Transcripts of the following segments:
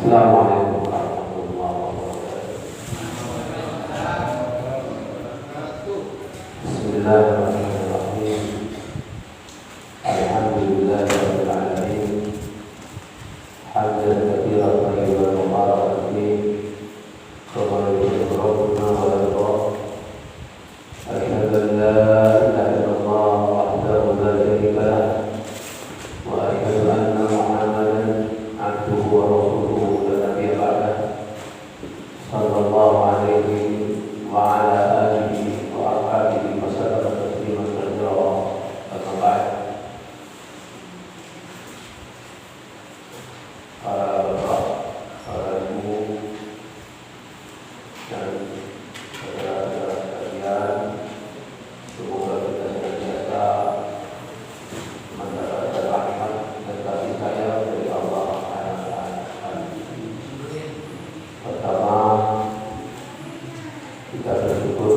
Assalamualaikum warahmatullahi wabarakatuh. Bismillahirrahmanirrahim. Alhamdulillahirabbil alamin. Hamdan katsiran thayyiban mubarakan fihi. Kama yuhibbu rabbuna wa yarda. Asyhadu an la ilaha illallah wahdahu la syarika lah. Wa asyhadu anna Muhammadan abduhu wa rasuluhu la nabiyya ba'dah. Sallallahu alaihi wa ala alihi wa ashabihi wa sallam tasliman katsira. Amma ba'd. Para bapak, para ibu, dan saudara-saudara sekalian, semoga kita senantiasa mendapatkan rahmat dan kasih sayang dari Allah Subhanahu wa taala. Pertama, kita bersyukur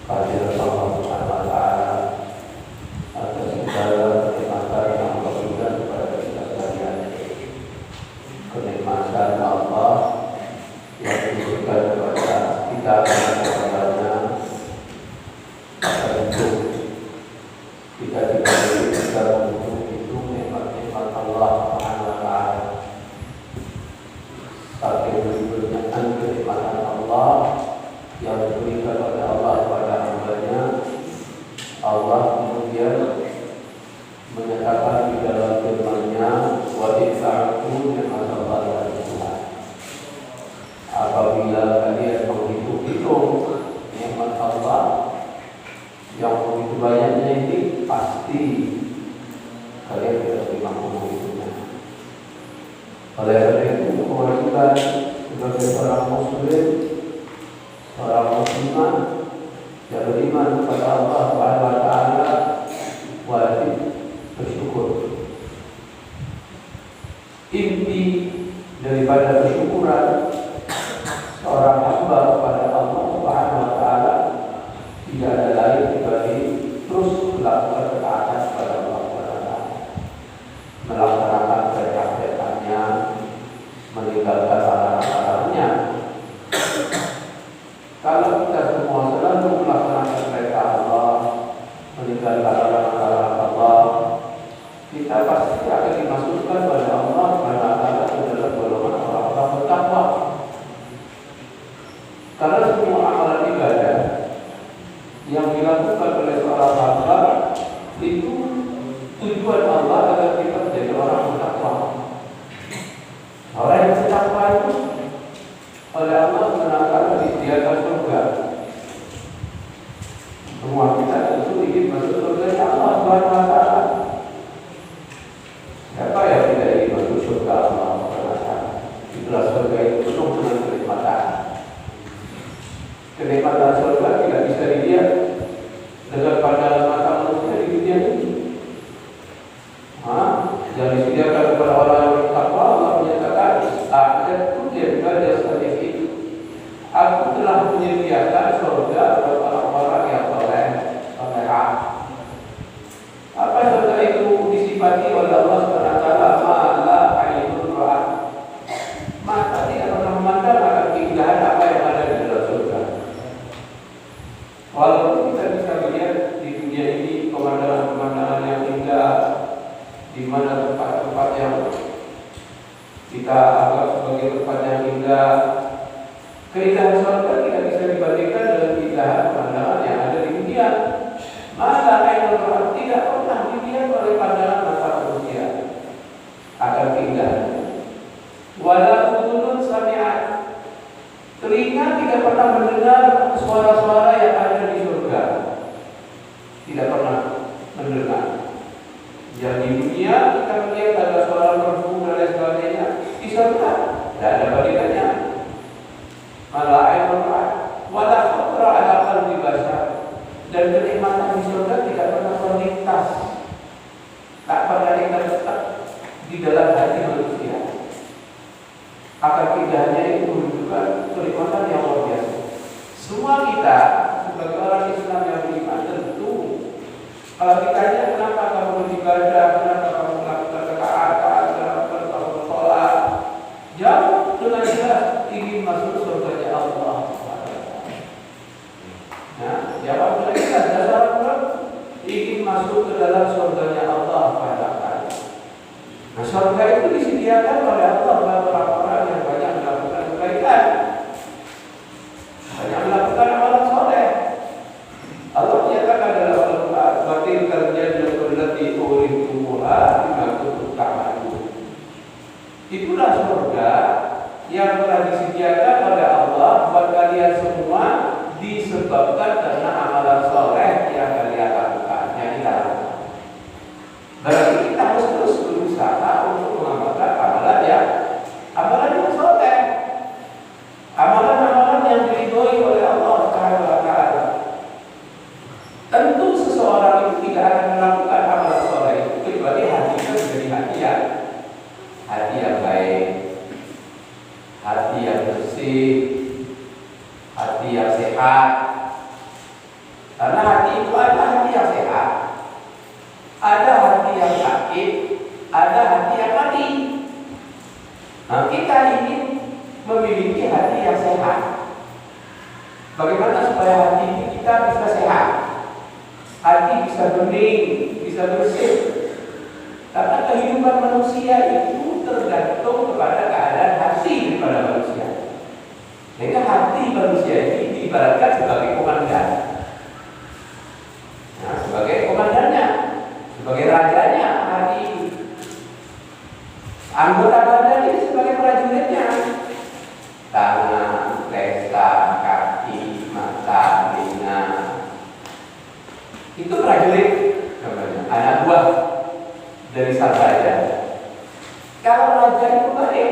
kehadirat Allah Subhanahu wa taala atas segala kenikmatan yang Allah berikan kepada kita sekalian. Kenikmatan Allah yang diberikan kepada kita kepadanya tentu kita diberi kita untuk itu nikmat-nikmat Allah Subhanahu wa taala. Saking banyaknya kenikmatan Allah yang diberikan oleh Allah kepada hamba-Nya, Allah kemudian menyatakan di dalam firman-Nya, wa ta'budu ni'matallahi wa tuhsuha. Apabila kalian menghitung-hitung nikmat Allah yang begitu banyaknya ini, pasti kalian tidak bisa mampu menghitungnya. Oleh karena itu, kewajiban sebagai seorang muslim, seorang muslimah yang beriman kepada Allah Subhanahu wa taala wajib bersyukur. Inti daripada kesyukuran seorang hamba kepada Allah Subhanahu wa taala tidak ada lain kecuali terus melakukan ketaatan kepada Allah Subhanahu wa taala, melaksanakan perintah-perintahnya, meninggalkan larangan-larangannya. Kalau kita semua selalu melaksanakan perintah Allah, meninggalkan larangan-larangan Allah, kita pasti akan dimasukkan oleh Allah Subhanahu wa taala ke dalam golongan orang-orang bertakwa. Karena semua amalan ibadah yang dilakukan oleh seorang hamba itu tujuan Allah agar kita menjadi orang bertakwa. Orang yang bertakwa itu oleh Allah menangkan disediakan surga. Semua kita tentu ingin masuk surga Allah Subhanahu wa taala. Siapa yang tidak ingin masuk surga Allah Subhanahu wa taala? Itulah surga itu penuh dengan kenikmatan. Kenikmatan surga tidak bisa dilihat dengan pandangan mata manusia di dunia ini. Yang disediakan kepada orang yang bertakwa, Allah menyatakan, "A'dadtu li'ibadiyas shalihin." Aku telah menyediakan surga buat orang-orang yang soleh, solehah. Apa surga itu disifati oleh Allah Subhanahu wa taala? Ma'la ainun ra'at. Mata tidak pernah memandang akan keindahan apa yang ada di dalam surga. Walaupun kita bisa melihat di dunia ini pemandangan-pemandangan yang indah, di mana tempat-tempat yang kita anggap sebagai tempat yang indah, keindahan surga tidak bisa dibandingkan dengan keindahan pemandangan yang ada di dunia. Mata ainun ra'at tidak pernah dilihat oleh pandangan mata manusia akan keindahannya. Wala udhunun sami'at. Telinga tidak pernah mendengar suara-suara yang ada di surga. Tidak pernah mendengar. Yang di dunia kita melihat ada suara merdu dan lain sebagainya. Di surga tidak ada bandingannya. Malah ainun ra'at wala khatra ala qalbi bashar. Dan kenikmatan di surga tidak pernah terlintas, tak pernah terletak di dalam hati manusia. Akar keindahannya itu menunjukkan kenikmatan yang luar biasa. Semua kita sebagai orang Islam yang beriman tentu kalau ditanya kenapa kamu beribadah, kenapa kamu melakukan ketaatan, kenapa kamu sholat, jawab dalam surganya Allah Ta'ala. Nah, surga itu disediakan oleh Allah bagi orang-orang yang banyak melakukan kebaikan, banyak melakukan amalan soleh. Allah menyatakan dalam Al-Quran, "Batil kerjanya berlati urin tumuha bima kuntum ta'malun." Itulah surga yang telah disediakan oleh Allah buat kalian semua disebabkan karena amalan soleh yang kalian lakukan, yang kita lakukan. Berarti kita harus terus berusaha untuk mengamalkan amalan yang soleh, amalan-amalan yang diridhoi oleh Allah Taala. Tentu seseorang itu tidak akan melakukan amalan soleh itu kecuali hatinya menjadi hati yang baik, hati yang bersih, hati yang sehat. Karena hati itu ada hati yang sehat, ada hati yang sakit, ada hati yang mati. Nah, kita ingin memiliki hati yang sehat. Bagaimana supaya hati kita bisa sehat? Hati bisa bening, bisa bersih. Karena kehidupan manusia itu tergantung kepada keadaan hati daripada manusia. Sehingga hati manusia ini diibaratkan sebagai komandan. Nah, sebagai komandannya, sebagai rajanya hati ini. Anggota badan ini sebagai prajuritnya. Tangan, leher, kaki, mata, telinga. Itu prajurit namanya, anak buah dari sang raja. Kalau raja itu baik,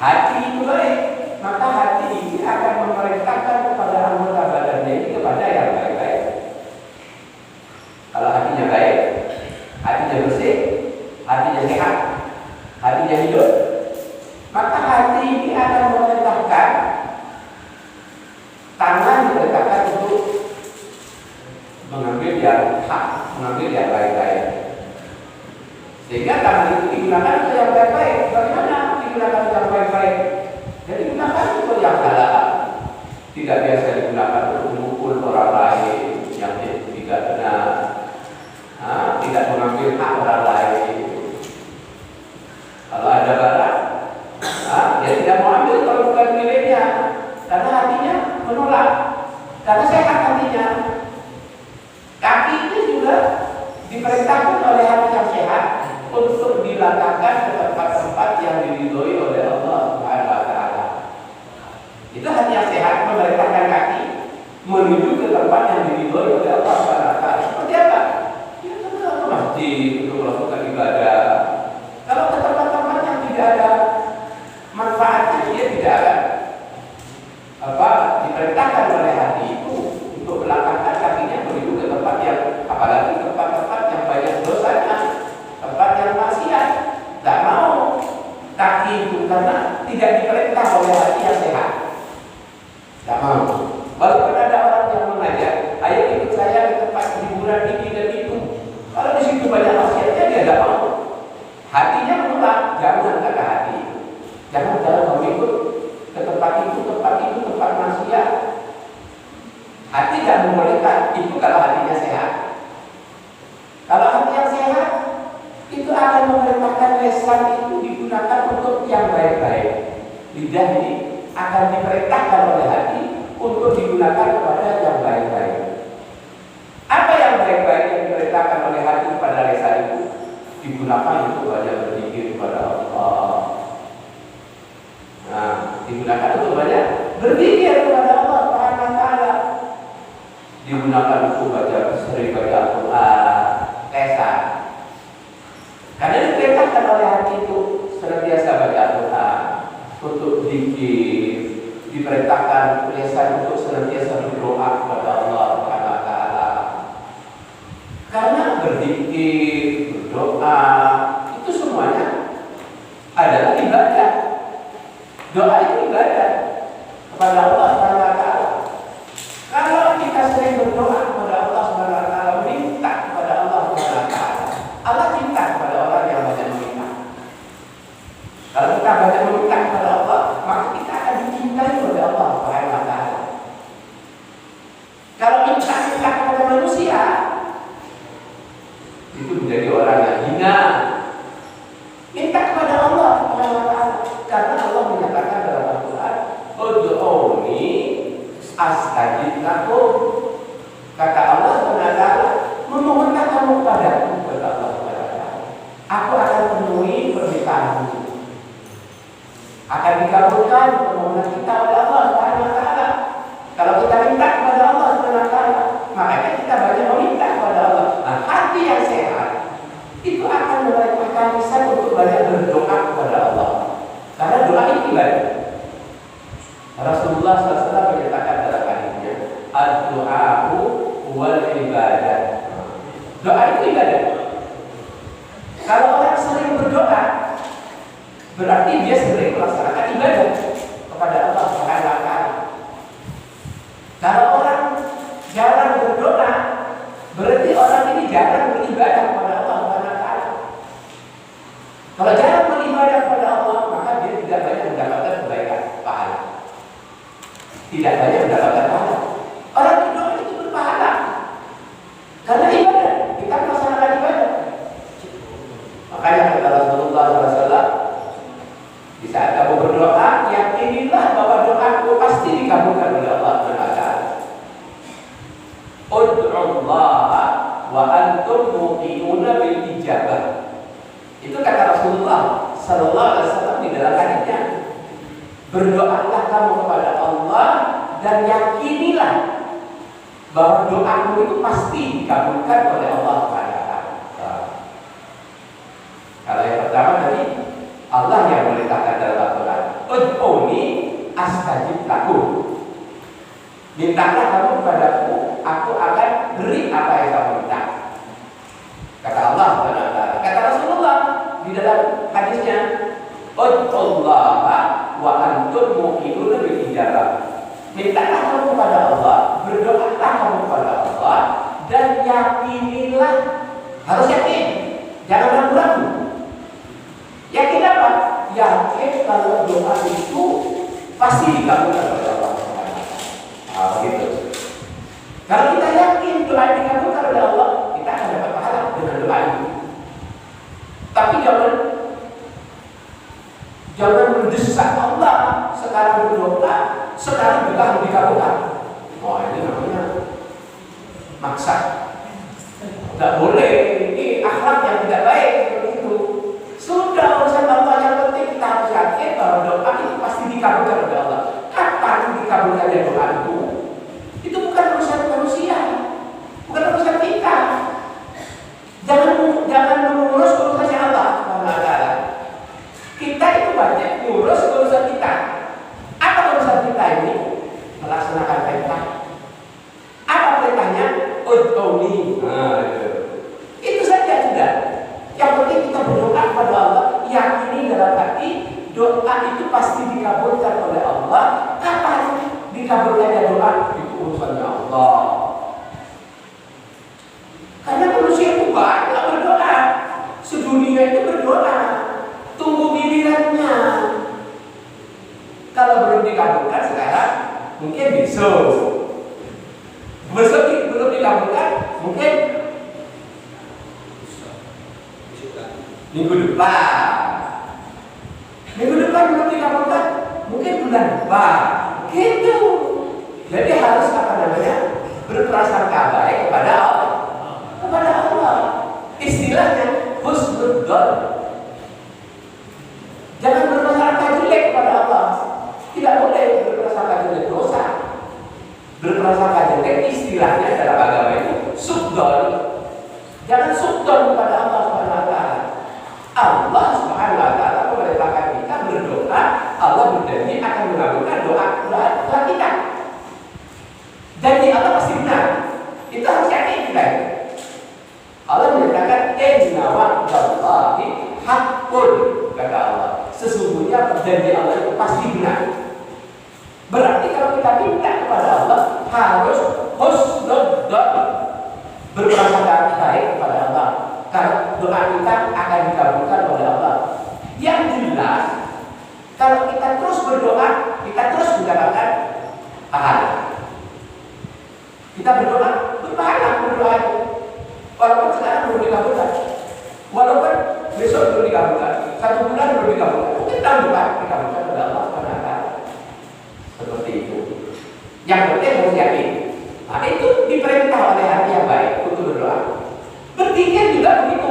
hati itu baik, maka hati ini akan memerintahkan kepada anggota badannya ini kepada yang baik-baik. Kalau hatinya baik, hatinya bersih, hatinya sehat, hatinya hidup, maka hati ini akan memerintahkan, tangan diperintahkan untuk mengambil yang hak, mengambil yang baik-baik. Sehingga tangan itu digunakan untuk yang baik-baik. Bagaimana digunakan untuk yang baik-baik? Jadi digunakan untuk yang halal. Tidak biasa digunakan untuk memukul orang lain yang tidak benar. Tidak mengambil hak orang lain. Kalau ada barang, dia tidak mau ambil kalau bukan miliknya, karena hatinya menolak. Karena sehat hatinya. Kaki itu juga diperintahkan oleh hati yang sehat untuk dilangkahkan ke tempat-tempat yang diridhoi oleh Allah Subhanahu wa Ta'ala. Itu hati yang sehat memerintahkan kaki menuju ke tempat yang diridhoi oleh Allah Subhanahu wa Ta'ala. Seperti apa? Ya, ke masjid untuk melakukan ibadah. Kalau ke tempat-tempat yang tidak ada manfaatnya, dia tidak akan diperintahkan oleh hati itu untuk melangkahkan kakinya menuju ke tempat yang, apalagi tempat-tempat yang banyak dosanya, tempat yang maksiat. Tidak mau kaki itu karena tidak diperintah oleh hati yang sehat. Tidak mau. Walaupun ada orang yang mengajak, ayo ikut saya ke tempat hiburan ini dan itu. Kalau di situ banyak maksiatnya, dia tidak mau. Hatinya menolak. Jangan kata hati. Jangan kamu ikut ke tempat itu, tempat maksiat. Hati tidak membolehkan. Itu kalau hatinya sehat. Kalau hati yang sehat, itu akan memerintahkan lisan itu digunakan untuk yang baik-baik. Lidah ini akan diperintahkan oleh hati untuk digunakan kepada yang baik-baik. Apa yang baik-baik yang diperintahkan oleh hati kepada lisan itu? Digunakan untuk banyak berzikir kepada Allah. Nah, digunakan untuk banyak berzikir kepada Allah Subhanahu wa Ta'ala. Digunakan untuk sering baca Al-Quran, lisan. Karena diperintahkan oleh hati itu senantiasa baca Al-Quran, untuk zikir, diperintahkan lisan untuk senantiasa berdoa kepada Allah Subhanahu wa Ta'ala. Karena berzikir, berdoa itu semuanya adalah ibadah. Doa itu ibadah kepada Allah Subhanahu wa Ta'ala. Kalau kita sering berdoa kepada Allah Subhanahu wa Ta'ala, minta kepada Allah Subhanahu wa Ta'ala, Allah cinta kepada orang yang banyak meminta. Kalau kita banyak meminta kepada Allah, maka kita akan dicintai oleh Allah Subhanahu wa Ta'ala. Kalau minta kepada manusia, berarti dia sering melaksanakan ibadah kepada Allah Subhanahu wa taala. Kalau orang jarang berdoa, berarti orang ini jarang beribadah kepada Allah Subhanahu wa taala. Kalau jarang beribadah kepada Allah, maka dia tidak banyak mendapatkan kebaikan pahala. Tidak banyak mendapatkan pahala. Orang berdoa itu berpahala karena ibadah, kita melaksanakan ibadah. Makanya kata Rasulullah SAW, di saat kamu berdoa, yakinilah bahwa doaku pasti dikabulkan oleh Allah SWT. Ud'ullaha wa antum muqinuna bil ijabah. Itu kata Rasulullah SAW di dalam hadisnya. Berdoalah kamu kepada Allah dan yakinilah bahwa doamu itu pasti dikabulkan oleh Allah SWT. Kalau yang pertama tadi, Allah yang memerintahkan dalam Al-Quran, ud'uni astajib lakum. Mintalah kamu kepadaku, aku akan beri apa yang kamu minta. Kata Allah, kata Rasulullah di dalam hadisnya, ud'ullaha wa antum muqinuna bil ijabah. Mintalah kamu kepada Allah, berdoalah kamu kepada Allah, dan yakinilah, harus yakin, jangan ragu-ragu. Yakin apa? Yakin kalau doa itu pasti dikabulkan oleh Allah. Nah, begitu. Kalau kita yakin doa dikabulkan oleh Allah, kita akan dapat pahala dengan doa itu. Tapi jangan mendesak Allah sekarang berdoa, sekarang juga dikabulkan. Oh, ini namanya maksa. Tidak boleh. Ini akhlak yang tidak baik seperti itu. Sudah urusan Allah, yang penting kita harus yakin bahwa doa itu pasti dikabulkan oleh Allah. Kapan dikabulkannya doa itu? Itu bukan urusan manusia, bukan urusan kita. Jangan mengurus urusannya Allah Subhanahu wa taala. Kita itu banyak mengurus urusan kita. Apa urusan kita ini? Melaksanakan perintah. Apa perintahnya? Ud'uni. Nah, itu saja sudah. Yang penting kita berdoa kepada Allah, yakini dalam hati doa itu pasti dikabulkan oleh Allah. Kapan dikabulkannya doa? Itu urusannya Allah. Karena manusia itu banyak berdoa, sedunia itu berdoa, tunggu gilirannya. Kalau belum dikabulkan sekarang, mungkin besok. Besok belum dikabulkan, mungkin minggu depan. Minggu depan belum dikabulkan, mungkin bulan depan. Gitu. Jadi harus berprasangka baik kepada Allah. Kepada Allah. Istilahnya husnudzon. Jangan berprasangka jelek kepada Allah. Tidak boleh berprasangka jelek, dosa. Berprasangka jelek istilahnya dalam agama itu sudzon. Jangan sudzon kepada Allah Subhanahu wa taala. Allah Subhanahu wa taala memerintahkan kita berdoa, Allah berjanji akan mengabulkan doa kita. Janji Allah pasti benar. Itu harus yakin kita. Allah menyatakan inna wa'dallahi haqqun, kata Allah. Sesungguhnya janji Allah itu pasti benar. Berarti kalau kita minta kepada Allah harus husnudzon, berprasangka baik kepada Allah. Karena doa kita akan dikabulkan oleh Allah. Yang jelas, kalau kita terus berdoa, kita terus mendapatkan pahala. Kita berdoa, berpahala berdoa itu. Walaupun sekarang belum dikabulkan, walaupun besok belum dikabulkan, 1 bulan belum dikabulkan, mungkin tahun depan dikabulkan oleh Allah SWT. Seperti itu. Yang penting harus yakin. Nah, itu diperintah oleh hati yang baik untuk berdoa. Berpikir juga begitu.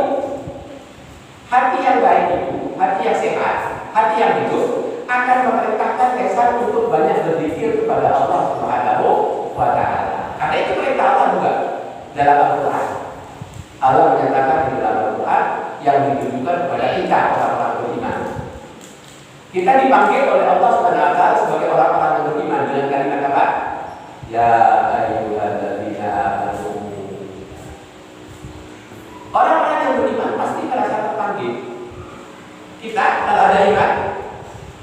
Hati yang baik itu, hati yang sehat, hati yang hidup akan memerintahkan lisan untuk banyak berzikir kepada Allah Subhanahu wa taala. Karena itu perintah Allah juga dalam Al-Qur'an. Allah menyatakan di dalam Al-Qur'an yang ditujukan kepada kita orang-orang beriman. Kita dipanggil oleh Allah Subhanahu wa taala sebagai orang-orang yang beriman dengan kalimat apa? Ya ayyuhalladzina amanu. Orang-orang yang beriman pasti merasa terpanggil. Kita kalau ada iman,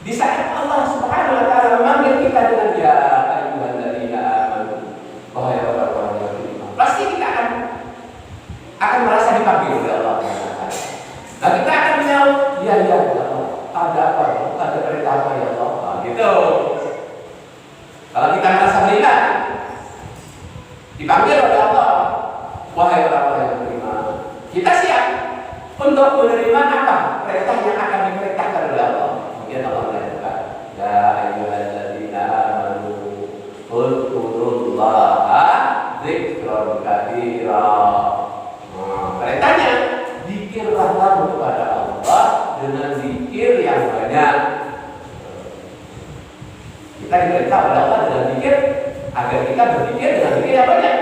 di saat Allah Subhanahu wa taala memanggil kita dengan ya ayyuhalladzina amanu, wahai orang-orang yang beriman, pasti kita akan merasa dipanggil oleh Allah Subhanahu wa taala. Nah, kita akan menjawab, ya Allah, ada apa? Ada perintah apa ya Allah? Nah, gitu. Kalau kita merasa beriman, dipanggil oleh Allah, wahai orang-orang yang beriman, kita siap untuk menerima apa perintah yang akan diperintahkan oleh Allah. Kemudian Allah mengatakan, ya ayyuhalladzina amanu dzkurullaha dzikran katsira. Perintahnya, zikirlah kepada Allah dengan zikir yang banyak. Kita diperintah oleh Allah dengan zikir agar kita berzikir dengan zikir yang banyak,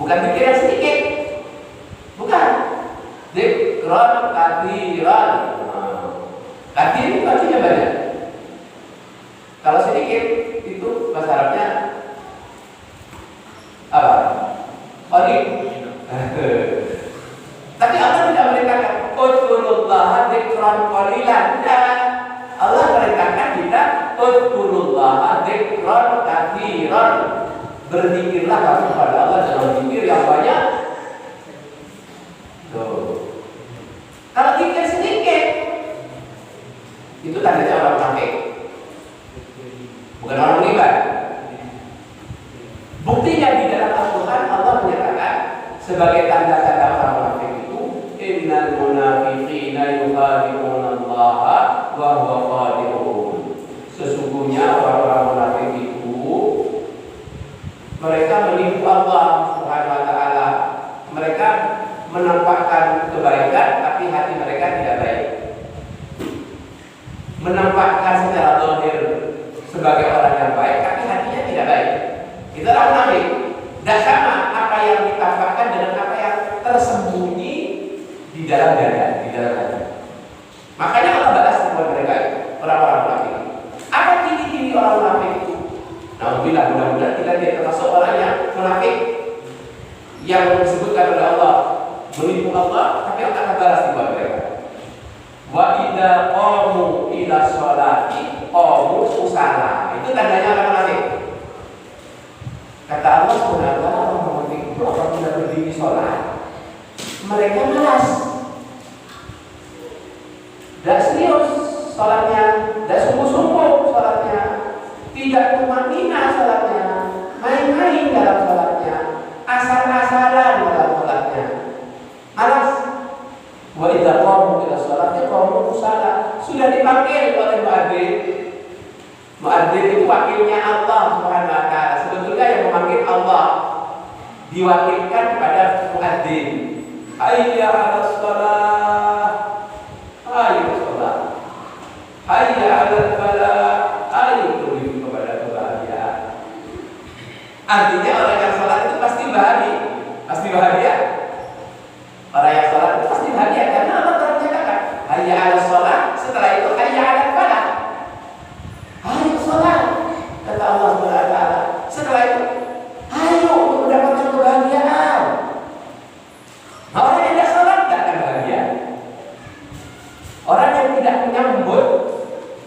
bukan zikir yang sedikit. Bukan. Dzikran katsiran. Katsir itu artinya banyak. Kalau sedikit itu bahasa Arabnya apa? Qalil. Tapi Allah tidak merintahkan udzurullaha dzikran qalilan. Allah merintahkan kita udzurullaha dzikran katsiran. Berzikirlah kamu kepada Allah dengan zikir yang banyak. Tuh. Kalau zikir sedikit, itu tandanya orang munafik, bukan orang beriman. Buktinya di dalam Al-Quran Allah menyatakan sebagai tanda-tanda orang munafik itu, innal munafiqina yukhadi'una Allah wa huwa khadi'uhum. Sesungguhnya orang-orang munafik itu mereka menipu Allah Subhanahu wa taala. Mereka menampakkan kebaikan tapi hati mereka tidak baik. Menampakkan secara zahir sebagai orang yang baik tapi hatinya tidak baik. Itu orang munafik. Tidak sama apa yang ditampakkan dengan apa yang tersembunyi di dalam dada, di dalam hati. Makanya Allah balas buat mereka, orang-orang munafik. Apa ciri-ciri orang munafik itu? Alhamdulillah, mudah-mudahan kita tidak termasuk orang yang munafik yang disebutkan oleh Allah, menipu Allah, tapi Allah akan balas buat mereka. Wa idza qamu ila sholati qamu kusala. Itu tandanya orang munafik. Kata Allah Subhanahu wa taala, orang munafik itu apabila berdiri sholat, mereka malas. Tidak serius sholatnya, tidak sungguh-sungguh sholatnya, tidak tumanina sholatnya, main-main dalam sholatnya, asal-asalan dalam sholatnya, malas. Wa idza qamu ila sholati qamu kusala. Sudah dipanggil oleh muadzin. Muadzin itu wakilnya Allah Subhanahu wa taala. Sebetulnya yang memanggil Allah diwakilkan kepada muadzin. Hayya 'alas shalah. Ayo sholat. Hayya 'alal falah. Ayo tuju kepada kebahagiaan. Artinya orang yang sholat itu pasti bahagia. Pasti bahagia. Orang yang sholat itu pasti bahagia karena Allah telah menyatakan hayya 'alas shalah, setelah itu hayya 'alal falah. Ayo sholat, kata Allah Subhanahu wa taala. Setelah itu ayo untuk mendapatkan kebahagiaan. Orang yang tidak sholat tidak akan bahagia. Orang yang tidak menyambut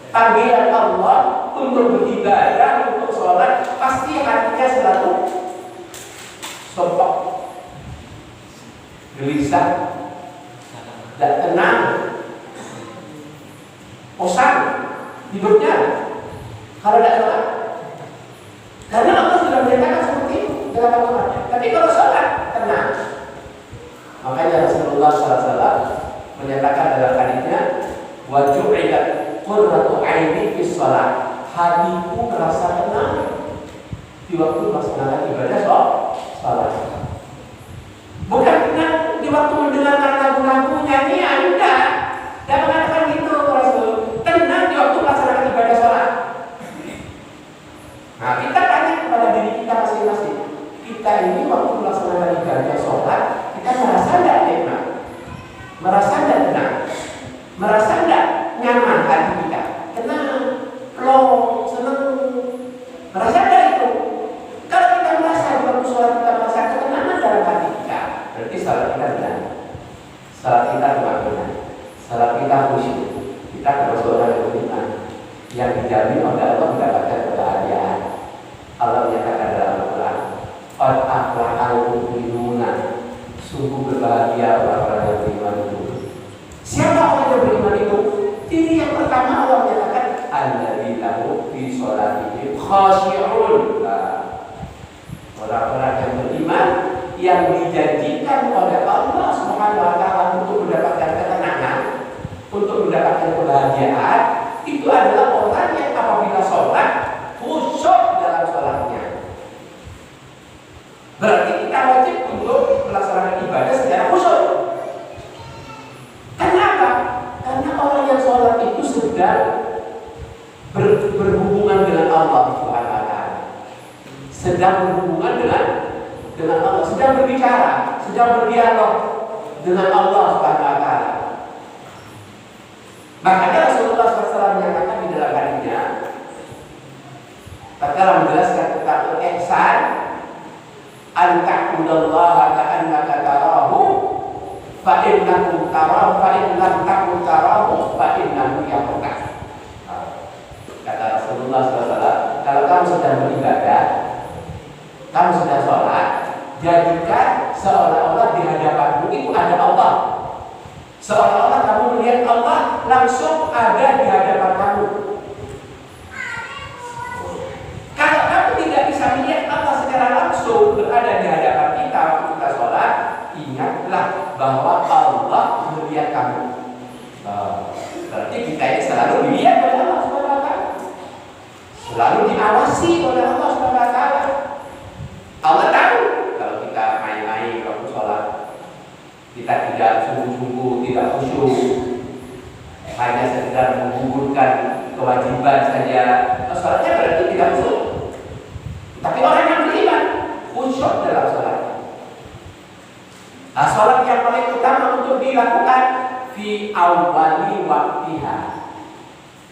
panggilan Allah untuk beribadah, untuk sholat, pasti hatinya selalu sombong, gelisah, tidak tenang, bosan hidupnya kalau tidak sholat. Karena Allah sudah menyatakan seperti itu dalam Al-Quran. Tapi kalau sholat, tenang. Makanya Rasulullah SAW menyatakan dalam hadisnya, wa ju'ilat qurratu 'aini fi shalah. Hatiku merasa tenang di waktu melaksanakan ibadah sholat. Bukan tenang di waktu mendengarkan lagu-lagu nyanyian, enggak. Tidak mengatakan gitu Rasul. Tenang di waktu melaksanakan ibadah sholat. Nah, kita tanya kepada diri kita masing-masing. Kita ini waktu melaksanakan ibadah sholat, kita merasa tidak nikmat, merasa tidak tenang, merasa tidak nyaman hati kita, tenang, plong, senang, merasa tidak itu. Kalau kita merasa di waktu sholat kita merasa ketenangan dalam hati kita, berarti salat kita benar, salat kita benar, salat kita khusyuk. Kita termasuk orang yang beriman, yang dijamin oleh Allah mendapatkan kebahagiaan. Allah menyatakan dalam Al-Quran, "Qad aflahal mu'minuna." Sungguh berbahagia orang-orang yang beriman itu. Siapa orang yang beriman itu? Ini yang pertama Allah menyatakan, "Alladzina hum fi sholatihim khashi'un." Orang-orang yang beriman yang dijanjikan oleh Allah Subhanahu wa taala untuk mendapatkan ketenangan, untuk mendapatkan kebahagiaan, itu adalah orang yang apabila sholat khusyuk dalam sholatnya. Berarti kita wajib untuk melaksanakan ibadah secara khusyuk. Kenapa? Karena orang yang sholat itu sedang berhubungan dengan Allah Subhanahu wa taala. Sedang berhubungan dengan Allah, sedang berbicara, sedang berdialog dengan Allah Subhanahu wa taala. Makanya Rasulullah SAW menyatakan di dalam hadisnya, tatkala menjelaskan tentang ihsan, an ta'budallaha ka'annaka tarahu fa innahu tarahu fa in lam takun tarahu fa innahu yarak. Kata Rasulullah SAW, kalau kamu sedang beribadah, kamu sedang sholat, jadikan seolah-olah di hadapanmu itu ada Allah. Seolah-olah kamu melihat Allah langsung ada di hadapan kamu. Kalau kamu tidak bisa melihat Allah secara langsung berada di hadapan kita waktu kita sholat, ingatlah bahwa Allah melihat kamu. Berarti kita ini selalu dilihat oleh Allah Subhanahu wa taala. Selalu diawasi oleh Allah Subhanahu wa taala. Allah tahu kalau kita main-main waktu sholat, kita tidak sungguh-sungguh, tidak khusyuk, hanya sekedar menggugurkan kewajiban saja, sholatnya berarti tidak khusyuk. Tapi orang yang beriman khusyuk dalam sholatnya. Nah, sholat yang paling utama untuk dilakukan fi awwali waktiha.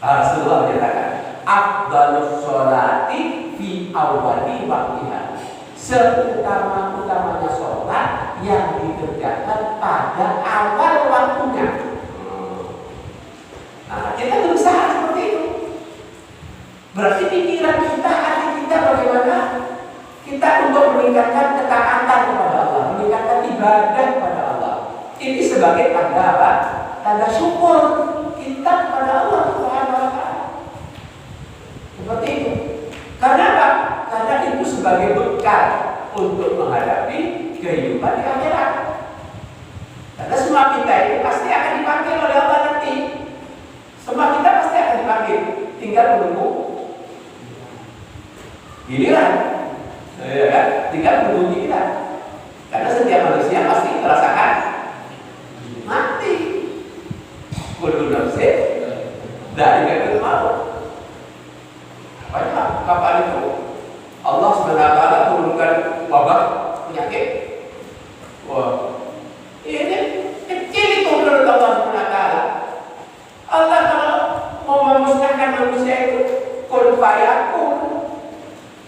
Rasulullah menyatakan, afdalus sholati fi awwali waktiha. Seutama-utamanya sholat yang dikerjakan pada awal waktunya. Nah, kita berusaha seperti itu. Berarti pikiran kita, hati kita bagaimana kita untuk meningkatkan ketaatan kepada Allah, meningkatkan ibadah kepada Allah. Ini sebagai tanda apa? Tanda syukur kita kepada Allah Subhanahu wa taala. Seperti itu. Karena apa? Karena itu sebagai bekal untuk menghadapi kehidupan di akhirat. Karena semua kita itu pasti akan dipanggil oleh Allah nanti. Semua kita pasti akan dipanggil. Tinggal menunggu giliran. Ya kan? Tinggal menunggu giliran. Karena setiap manusia pasti merasakan mati. Kullu nafsin dha'iqatul maut. Kapan itu Allah SWT turunkan wabah penyakit? Wah, ini kecil itu menurut Allah SWT. Allah kalau mau memusnahkan manusia itu kun fayakun,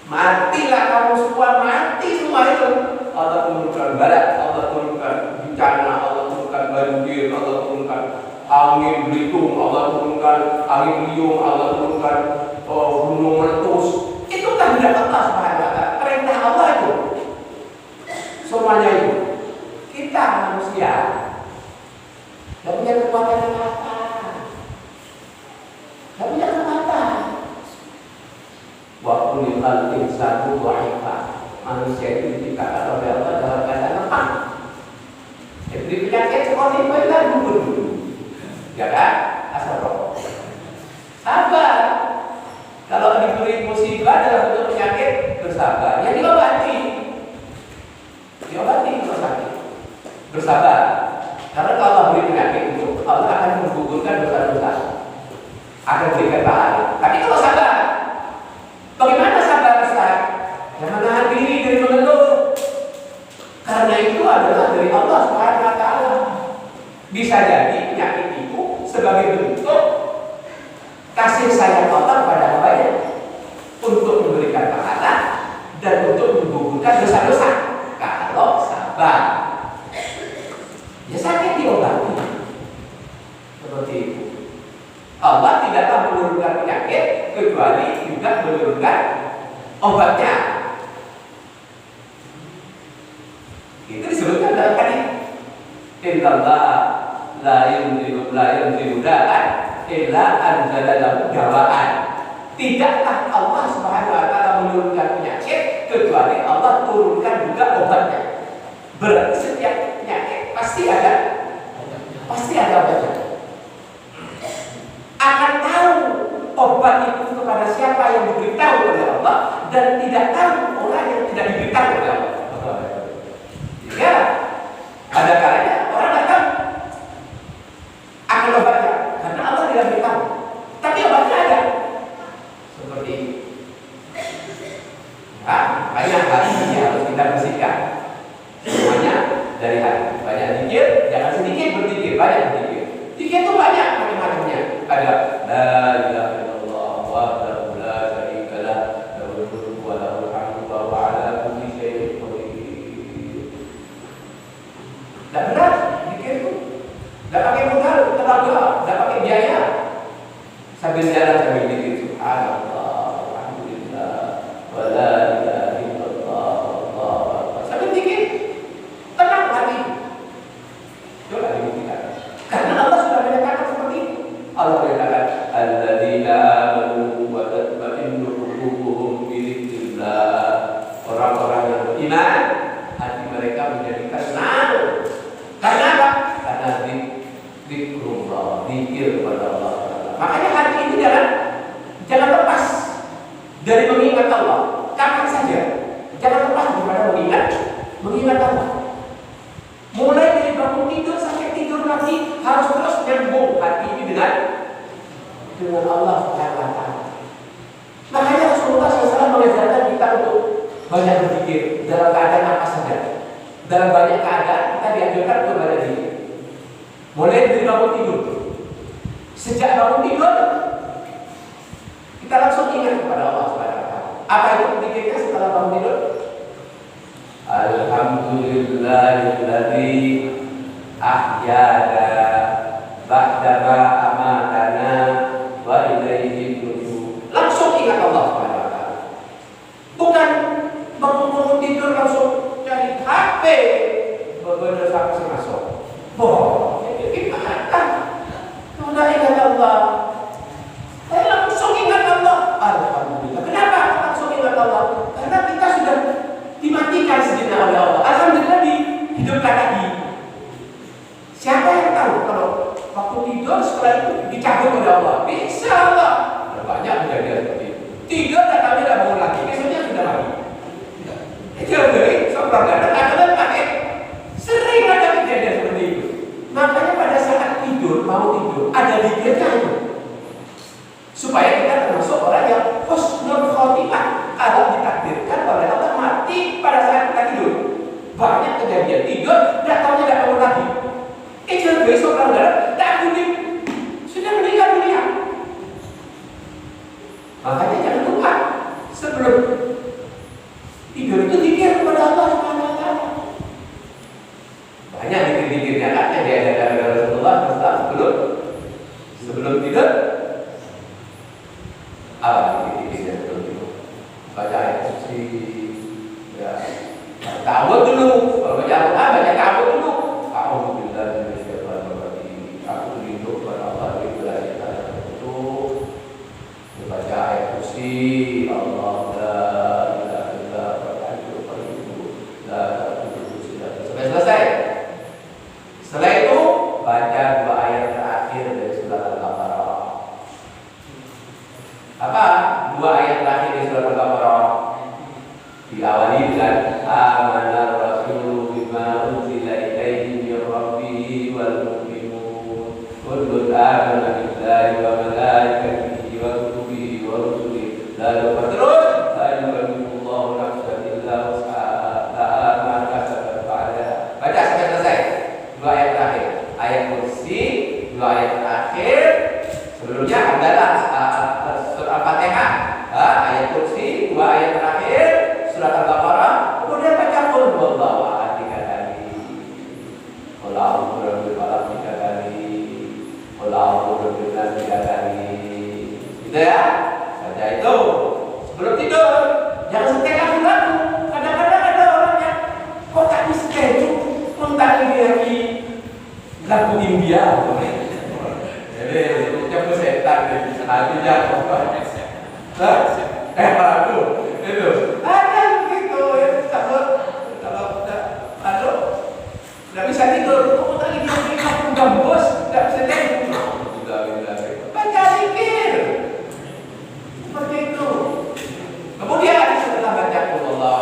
matilah kamu semua, mati semua itu. Allah turunkan balak, Allah turunkan bencana, Allah turunkan banjir, Allah turunkan angin belitung, Allah turunkan angin liung, Allah turunkan gunung meletus. Itu tanda Allah Subhanahu wa taala, perintah Allah itu. Semuanya itu. Kita manusia tidak punya kekuatan apa-apa. Tidak punya kekuatan. Wa kullal insanu dha'ifa. Manusia itu diciptakan oleh Allah dalam keadaan lemah. Diberi penyakit seperti itu kan gugur. Ya kan? Asal roh. Sabar. Kalau diberi musibah dalam bentuk penyakit, bersabar. Ya diobati. Diobati kalau sakit. Bersabar. Karena kalau Allah beri penyakit itu, Allah akan menggugurkan dosa-dosa. Akan berikan pahala. Tapi kalau sabar, bagaimana sabar Ustaz? Jangan menahan diri dari mengeluh. Karena itu adalah dari Allah Subhanahu wa taala. Bisa jadi penyakit itu sebagai bentuk kasih sayang Allah kepada hamba-Nya untuk memberikan pahala dan untuk menggugurkan dosa-dosa. Kalau sabar, ya sakit diobati. Seperti itu. kecuali juga menurunkan obatnya. Itu disebutkan dalam hadis. Innallaha la yunzilu da'an illa anzala lahu dawa'an. Tidaklah Allah Subhanahu wa taala menurunkan penyakit kecuali Allah turunkan juga obatnya. Berarti setiap penyakit pasti ada obatnya. Akan tahu obat itu kepada siapa yang diberitahu oleh Allah dan tidak tahu orang yang tidak diberitahu oleh Allah. Ya, ada kalanya orang tidak tahu akan obatnya karena Allah tidak beritahu. Tapi obatnya ada. Seperti banyak hal yang harus kita bersihkan. Semuanya dari hati. Banyak zikir, jangan sedikit berzikir, banyak berzikir. Zikir itu banyak macam-macamnya. Ada la ilaha illallah wahdahu la syarika lah, lahul mulku wa lahul hamdu wa huwa ala kulli syai'in qadir. Tidak berat zikir itu. Tidak pakai modal, tenaga, tidak pakai biaya. Sambil jalan sambil zikir subhanallah, alhamdulillah, wa la ilaha illallah, wallahu akbar. Sambil zikir. Tenang hati. Coba dibuktikan. Karena Allah sudah menyatakan seperti itu. Allah menyatakan alladzina amanu wa tatma'innu qulubuhum bi dzikrillah. Orang-orang yang beriman, hati mereka menjadi tenang. Karena apa? Karena zikrullah, zikir kepada Allah. Makanya hati ini jangan lepas dari mengingat Allah. Kapan saja jangan lepas daripada mengingat Allah. Mulai dari bangun tidur sampai tidur lagi harus terus nyambung hati ini dengan Allah Subhanahu wa taala. Makanya Rasulullah SAW mengajarkan kita untuk banyak berzikir dalam keadaan apa saja. Dalam banyak keadaan kita dianjurkan untuk banyak zikir. Mulai dari bangun tidur. Sejak bangun tidur kita langsung ingat kepada Allah Subhanahu wa taala. Apa itu zikirnya setelah bangun tidur? Alhamdulillahilladzi ahyana ba'dama amatana wa ilaihi nusyur. Langsung ingat Allah Subhanahu wa taala. Bukan bangun tidur langsung cari HP benar sampai masuk. Gimana? Sudah ingat Allah. Langsung ingat Allah. Alhamdulillah. Kenapa langsung ingat Allah? Karena kita sudah dimatikan sejenak oleh Allah. Alhamdulillah dihidupkan lagi. Siapa yang tahu kalau waktu tidur setelah itu dicabut oleh Allah? Bisa Allah. Banyak kejadian seperti itu. Tidur dan kami tidak bangun lagi. Besoknya sudah mati. Itu dari seorang kadang-kadang pakai. Sering ada kejadian seperti itu. Makanya pada saat tidur, mau tidur, ada zikirnya itu. Supaya kita termasuk orang yang husnul khotimah. Allah ditakdirkan oleh Allah mati pada saat kita tidur. Banyak kejadian tidur, tidak tahunya tidak bangun lagi. Itu besok orang tak kuning sudah meninggal dunia. Makanya jangan lupa sebelum tidur itu zikir kepada Allah Subhanahu wa taala. Banyak zikir-zikirnya kan yang diajarkan oleh Rasulullah sebelum tidur. Zikir-zikirnya sebelum tidur. Baca ayat kursi, ya. Ta'awudz dulu. Kalau baca Al-Qur'an baca ta'awudz dulu. A'udzubillahi minasyaitonir rajim. Aku berlindung kepada Allah dari syaitan yang terkutuk. Baca ayat kursi. Allah la ilaha illa huwal hayyul qayyum. La ta'khudhuhu sinatun. Sampai selesai. Setelah itu baca dua ayat terakhir dari surat Al-Baqarah. Apa? Dua ayat terakhir dari surat Al-Baqarah diawali dengan amanar rasulu bima unzila ilaihi min rabbih wal mu'minun kullun amana billahi wa malaikatihi wa kutubihi wa rusulihi la terus la yukallifullahu nafsan illa wus'aha laha ma kasabat ba'da. Baca sampai selesai. Dua ayat terakhir. Ayat kursi, dua ayat terakhir. Sebelumnya adalah surat Al-Fatihah. Ayat kursi, dua ayat terakhir. Surat Al-Baqarah, kemudian baca qul huwallahu ahad 3 kali. Qul a'udzu birabbil falaq 3 kali. Qul a'udzu birabbin nas 3 kali. Gitu ya. Baca itu sebelum tidur jangan setel lagu-lagu. Kadang-kadang ada orang yang kok tak setel itu tentang lagi lagu India. Jadi itu setan hatinya lagu itu ada begitu ya. Kalau nggak bisa tidur, kok lagi dia lagu gambus nggak bisa tidur. Baca zikir seperti itu. Kemudian setelah baca Allah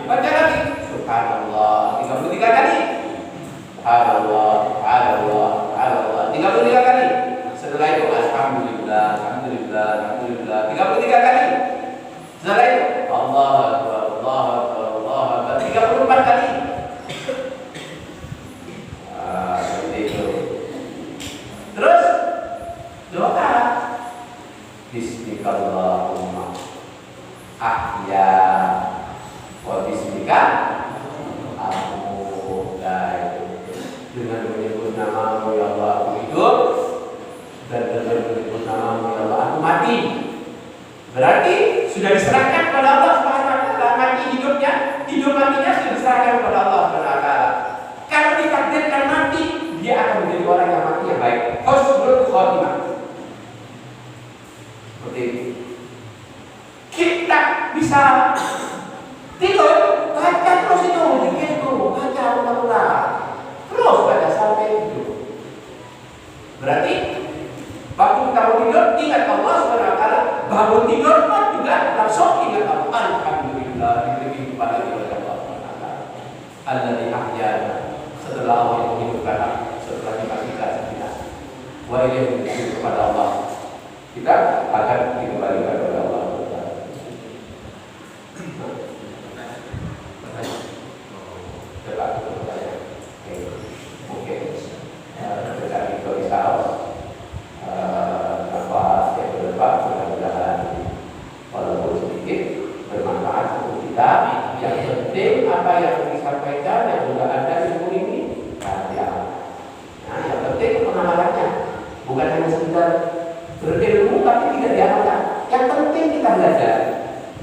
baca lagi subhanallah 33 kali. Subhanallah, subhanallah, subhanallah 33 kali. Setelah itu alhamdulillah, alhamdulillah, alhamdulillah 33 kali. Setelah itu Allah Akbar, Allah Akbar, Allah Akbar 34 kali. Seperti itu. Terus doa Bismillahirrahmanirrahim ahya wa bismika dengan menyebut namamu ya Allah aku hidup dan dengan menyebut namamu ya Allah aku mati. Berarti sudah diserahkan kepada Allah Subhanahu wa taala, mati hidupnya, hidup matinya sudah diserahkan kepada Allah Subhanahu wa taala. Kalau ditakdirkan mati, dia akan menjadi orang yang mati yang baik. Husnul khotimah. Seperti itu. Kita bisa tidur, baca terus itu, begitu, baca ulang-ulang. Terus baca sampai tidur. Berarti waktu kita mau tidur ingat Allah Subhanahu wa taala, bangun tidur pun juga langsung ingat Allah. Alhamdulillah diberi kepada Allah Subhanahu wa taala. Alladzi ahyana setelah Allah yang menghidupkan, setelah dimatikan kita. Wa ilaihi nusyur kepada Allah. Kita akan dikembalikan kepada Allah. Apa yang disampaikan yang sudah ada ilmu ini rahasia. Nah, yang penting pengamalannya bukan hanya sekedar berilmu tapi tidak diamalkan. Yang penting kita belajar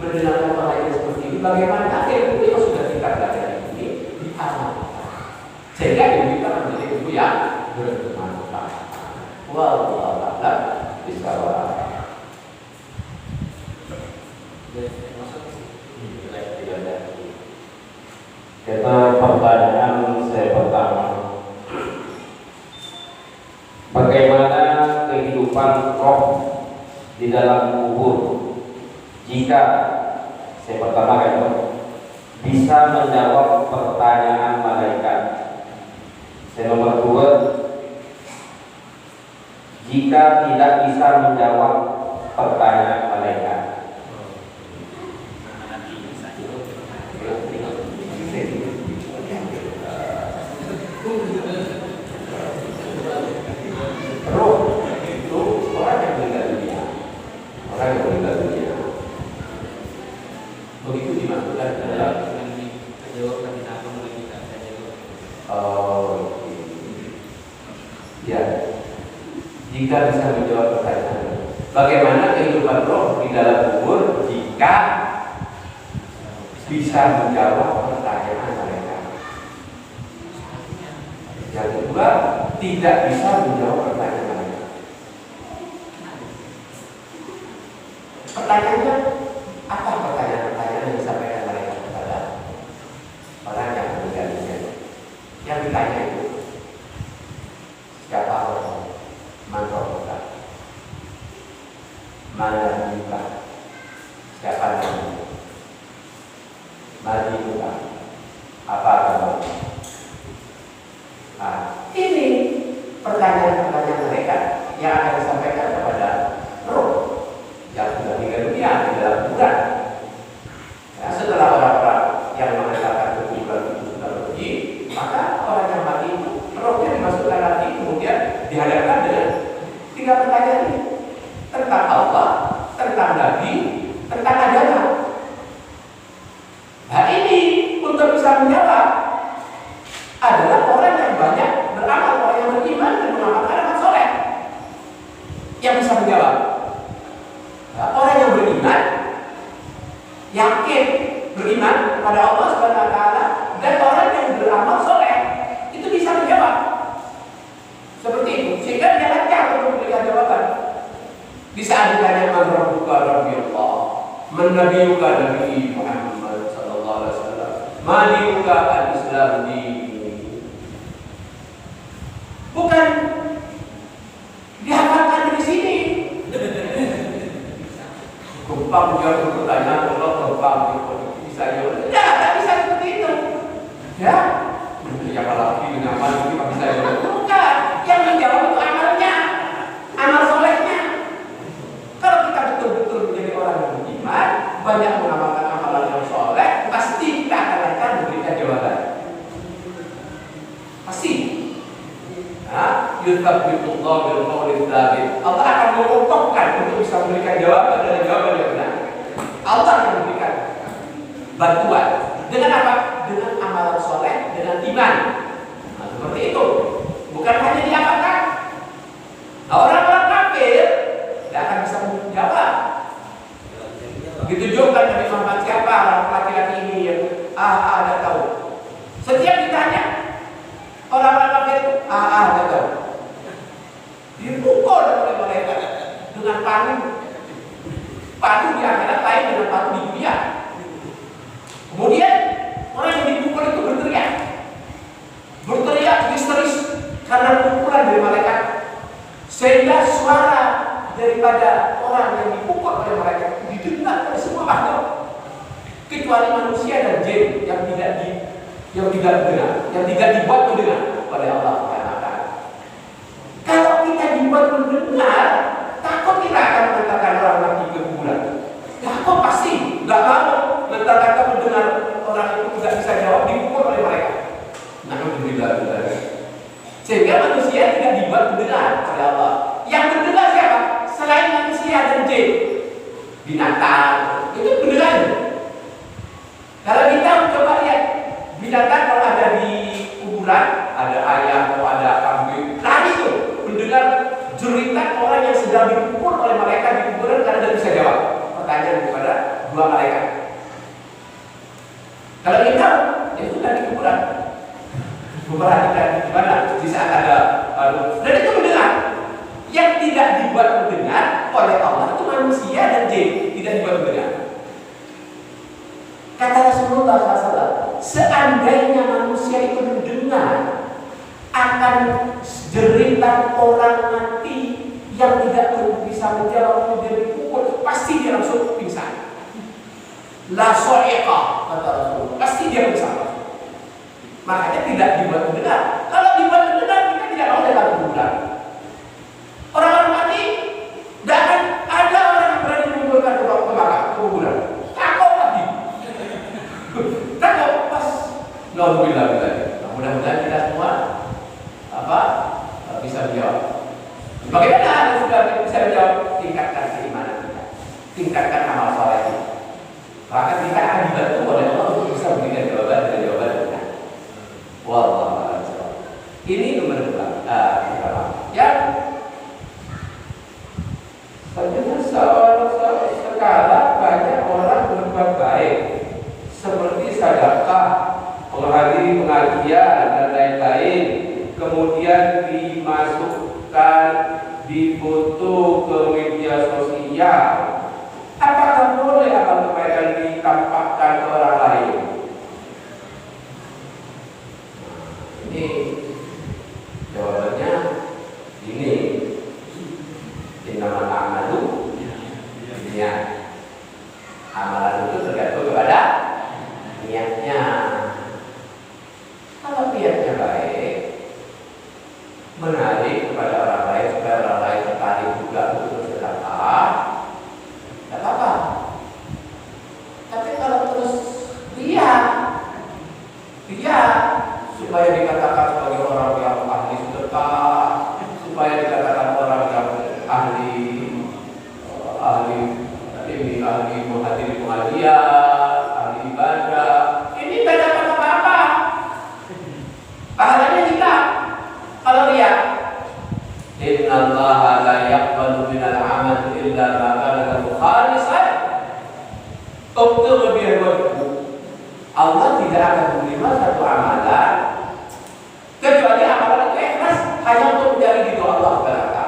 mendengarkan pengajian seperti ini. Bagaimana ilmu yang sudah kita belajar ini diamalkan sehingga ilmu kita menjadi ilmu yang bermanfaat. Wallahu a'lam bishawab. Kita pertanyaan saya pertama, bagaimana kehidupan roh di dalam kubur jika saya pertama itu bisa menjawab pertanyaan malaikat? Saya nomor 2, jika tidak bisa menjawab pertanyaan malaikat. Roh itu orang yang meninggal dunia, orang yang meninggal dunia. Begitu dimasukkan ke dalam ya. Jika bisa menjawab pertanyaan, bagaimana kehidupan roh di dalam kubur jika bisa menjawab pertanyaan mereka. Yang kedua, tidak bisa menjawab pertanyaan mereka. Pertanyaannya apa? Pertanyaan-pertanyaan yang disampaikan mereka kepada orang yang meninggal dunia. Yang ditanya itu siapa orang? Mana mana juga siapa namanya? Madi juga apa namanya? Ini pertanyaan-pertanyaan mereka yang akan disampaikan kepada roh yang sudah meninggal dunia di dalam kuburan. Ya, setelah orang-orang yang mengatakan kuburan itu sudah pergi, maka orang yang mati Man nabiyuka Nabi Muhammad sallallahu alaihi wasallam. Ma dinuka al-Islam dini. Bukan dihafalkan dari sini. Gampang dia bertanya, kalau gampang bisa jawab. Tidak bisa seperti itu. Ya, ya kalau lagi dengan amal ini bisa jawab. Bukan, yang menjawab itu amalnya, amal solehnya. Kalau kita betul-betul menjadi orang yang beriman, banyak mengamalkan amalan yang soleh, pasti kita akan memberikan jawaban. Pasti. Yutsabitullah bil qawli tsabit. Allah akan mengukuhkan untuk bisa memberikan jawaban dan jawaban yang benar. Allah yang memberikan bantuan. Dengan apa? Dengan amalan soleh, dengan iman. Nah, seperti itu. Bukan hanya diapakan. Nah, orang-orang kafir tidak akan bisa menjawab. Begitu juga Nabi Muhammad, siapa laki-laki ini yang ada tahu. Setiap ditanya orang-orang kafir itu ada tahu. Dipukul oleh mereka dengan panu di akhirat lain dengan panu di dunia. Kemudian orang yang dipukul itu berteriak histeris karena pukulan dari malaikat, sehingga suara daripada orang yang dipukul oleh malaikat didengar oleh semua makhluk kecuali manusia dan jin yang tidak dengar, yang tidak dibuat mendengar oleh Allah. Kalau kita dibuat mendengar, takut kita akan mengantarkan orang mati ke kuburan. Takut pasti, nggak mau mengantarkan mendengar orang itu tidak bisa jawab, dipukul oleh mereka. Alhamdulillah. Sehingga manusia tidak dibuat mendengar oleh Allah. Yang mendengar siapa? Selain manusia dan jin, binatang itu mendengar. Kalau kita coba lihat binatang kalau ada di kuburan, ada ayam atau ada kambing, lari tuh mendengar jeritan orang yang sedang dipukul oleh malaikat di kuburan karena tidak bisa jawab pertanyaan kepada dua malaikat. Kalau kita itu sudah di kuburan, memperhatikan di mana di saat ada dan itu mendengar. Yang tidak dibuat mendengar oleh Allah itu manusia dan jin, tidak dibuat mendengar. Kata Rasulullah SAW, seandainya manusia itu mendengar akan jeritan orang mati yang tidak bisa menjawab kemudian dipukul, pasti dia langsung pingsan. La so'iqah, kata Rasulullah, pasti dia pingsan. Makanya tidak dibuat mendengar. Kalau dibuat mendengar, kita tidak mau datang kuburan. Orang-orang mati, tidak akan ada orang yang berani mengumpulkan ke kuburan. Takut lagi. Takut pas. Alhamdulillah. Mudah-mudahan kita semua bisa menjawab. Bagaimana Anda sudah bisa menjawab? Tingkatkan keimanan kita, tingkatkan amal soleh kita. Maka kita akan dibantu oleh Allah untuk bisa memberikan jawaban dan jawaban benar. Wallahu a'lam. Ini nomor 2. Yang sekarang banyak orang berbuat baik seperti sedekah, menghadiri pengajian dan lain-lain, kemudian dimasukkan, difoto ke media sosial. Apakah boleh amal kebaikan ditampakkan ke orang lain? Ini jawabannya ini. Innamal a'malu niat. Amalan itu tergantung kepada niatnya. Kalau niatnya baik, menarik kepada orang lain supaya orang lain tertarik juga untuk bersedekah, tidak apa-apa. Tapi kalau terus dia supaya dikatakan sebagai orang yang ahli sedekah, supaya dikatakan orang yang ahli menghadiri pengajian, ahli ibadah, ini tidak dapat apa-apa. Pahalanya hilang. Kalau dia innallaha la yaqbalu minal 'amali illa ma kana lahu khalisan. Allah tidak akan menerima satu amalan kecuali amalan itu ikhlas, hanya untuk mencari ridho Allah Taala.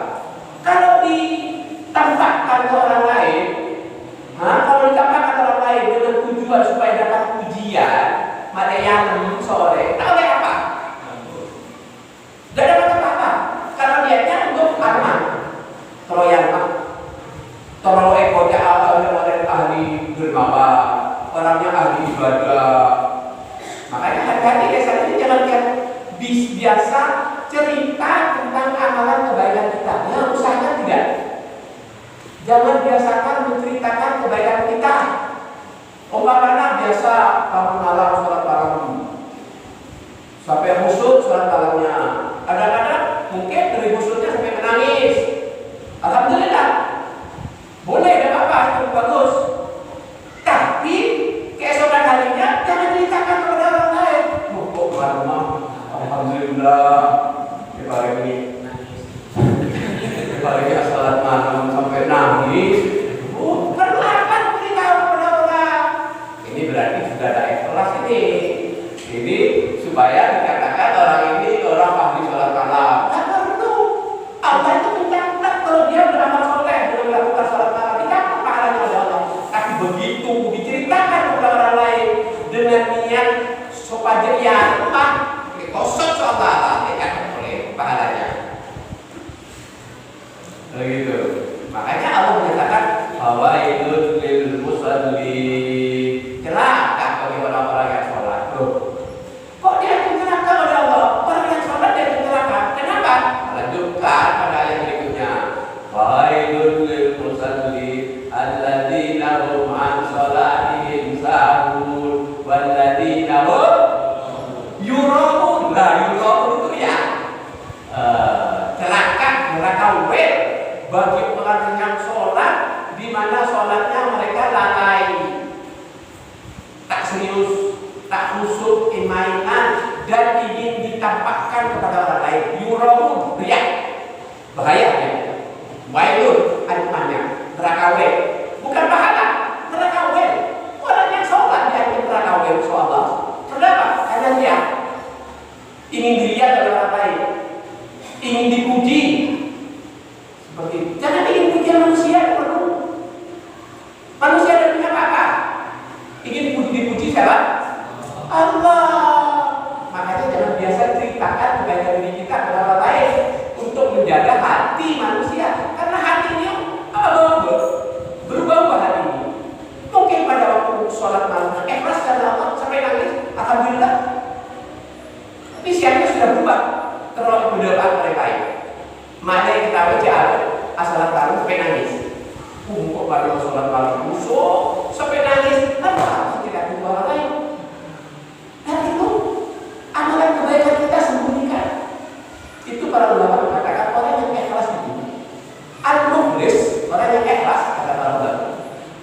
Kalau ditampakkan ke orang lain, kalau ditampakkan jangan yang biasa cerita tentang amalan kebaikan kita. Ya, usahakan tidak. Jangan biasakan menceritakan kebaikan kita. Umpamanya biasa bangun malam sholat malam sampai khusyuk sholat malamnya. Kadang-kadang mungkin dari khusyuknya sampai menangis. Alhamdulillah, boleh, tidak apa-apa, itu bagus. Tapi keesokan harinya jangan ceritakan kepada orang lain. Kok malam, alhamdulillah, hari ini sholat malam sampai nangis. Perlu apa memberitahu kepada orang? Ini berarti sudah ada ikhlas ini. Jadi supaya dikatakan orang ini orang ahli sholat malam. Tak perlu. Allah itu mencatat kalau dia beramal soleh, belum melakukan sholat malam, dicatat pahalanya oleh Allah. Tapi begitu diceritakan kepada orang lain dengan niat supaya ya Allah, kosong sholat, dicatat oleh pahalanya. Begitu. Makanya Allah menyatakan fawailun lil musallin. Celaka bagi orang-orang yang sholat. Kok dia celaka oleh Allah? Orang yang sholat dia celaka. Kenapa? Lanjutkan pada ayat berikutnya. Fawailun lil musallin alladzina hum an sholatihim sahun walladzina hum yura'un. Nah, yura'un itu ya celaka, neraka wel bagi orang yang sholat di mana sholatnya mereka lalai, tak serius, tak khusyuk, mainan dan ingin ditampakkan kepada orang lain. Yura'un, riak, bahayanya. Wailun, ancamannya, neraka wel, bukan pahala, neraka wel. Orang yang sholat dia ingin neraka wel, insyaallah. Kenapa? Karena dia ingin dilihat oleh orang lain, ingin dipuji. Seperti itu. Jangan ingin pujian manusia, perlu. Manusia tidak punya apa-apa. Ingin dipuji siapa? Allah. Makanya jangan biasa ceritakan kebaikan diri kita kepada orang lain untuk menjaga hati manusia. Karena hati ini berubah-ubah hati ini. Mungkin pada waktu sholat malam ikhlas karena Allah sampai nangis, alhamdulillah. Tapi siapnya sudah berubah terlalu berdebat oleh lain. Mana yang kita baca asal tahu sampai nangis. Kok pada sholat malam khusyuk sampai nangis, apa harus kita tunggu orang lain? Dan itu amalan kebaikan kita sembunyikan. Itu para ulama mengatakan orang yang ikhlas itu al-mukhlis, orang yang ikhlas kata para ulama.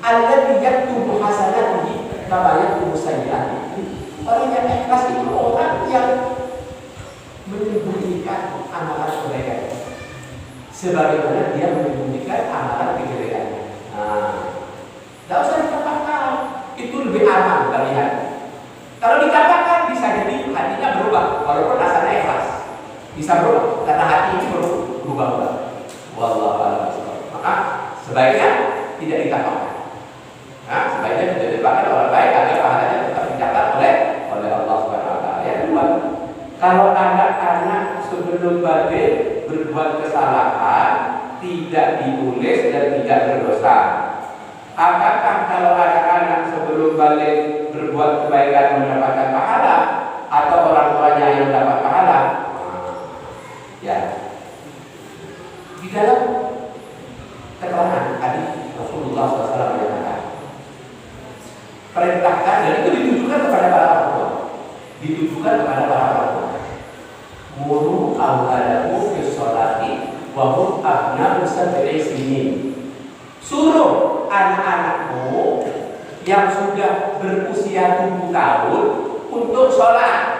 Alladzi yaktubu hasanatihi kama yaktubu sayyi'atihi. Orang yang ikhlas itu orang yang menyembunyikan amalan kebaikan sebagaimana dia menyembunyikan amalan kejelekannya. Tidak usah dikatakan, itu lebih aman terlihat. Kalau dikatakan bisa jadi hatinya berubah, walaupun asalnya ikhlas bisa berubah karena hati ini berubah-ubah. Wallahu a'lam. Maka sebaiknya tidak dikatakan. Sebaiknya tidak dikatakan orang baik agar pahalanya tetap dicatat oleh Allah Subhanahu wa taala. Yang kedua, kalau anak-anak sebelum balik berbuat kesalahan tidak ditulis dan tidak berdosa. Apakah kalau anak-anak sebelum balik berbuat kebaikan mendapatkan pahala atau orang tuanya yang dapat pahala? Ya. Di dalam keterangan hadis Rasulullah SAW menyatakan perintahkan, dan itu ditujukan kepada para orang tua. Ditujukan kepada para orang tua. Muru awladakum fi sholati wa hum abna'u sab'i sinin. Suruh anak-anakmu yang sudah berusia 7 tahun untuk sholat.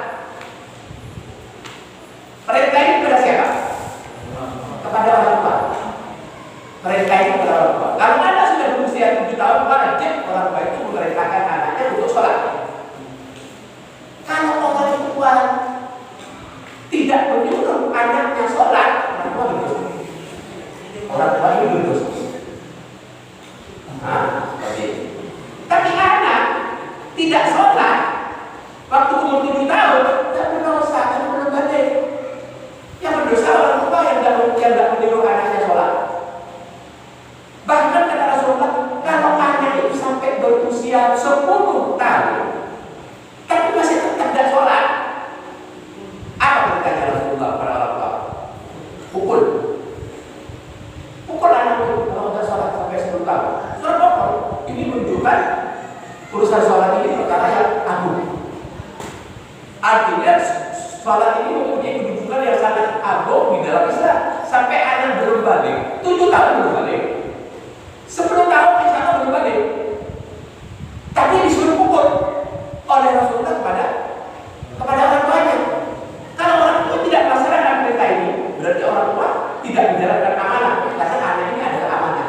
Perintah ini kepada siapa? Kepada orang tua. Perintah ini kepada orang tua. Kalau Anda sudah berusia 7 tahun, wajib orang tua itu memerintahkan anaknya untuk sholat. Kalau orang tua tidak menyuruh anaknya sholat, orang tua berdosa. Orang tua itu berdosa. Seperti itu. Tapi anak tidak sholat waktu umur 7 tahun, sholat ini mempunyai kedudukan yang sangat agung di dalam Islam. Sampai anak belum balik, 7 tahun belum balik, 10 tahun insya Allah belum balik, tapi disuruh pukul oleh Rasulullah kepada orang tuanya. Kalau orang tua tidak melaksanakan perintah ini, berarti orang tua tidak menjalankan amanah. Karena anak ini adalah amanah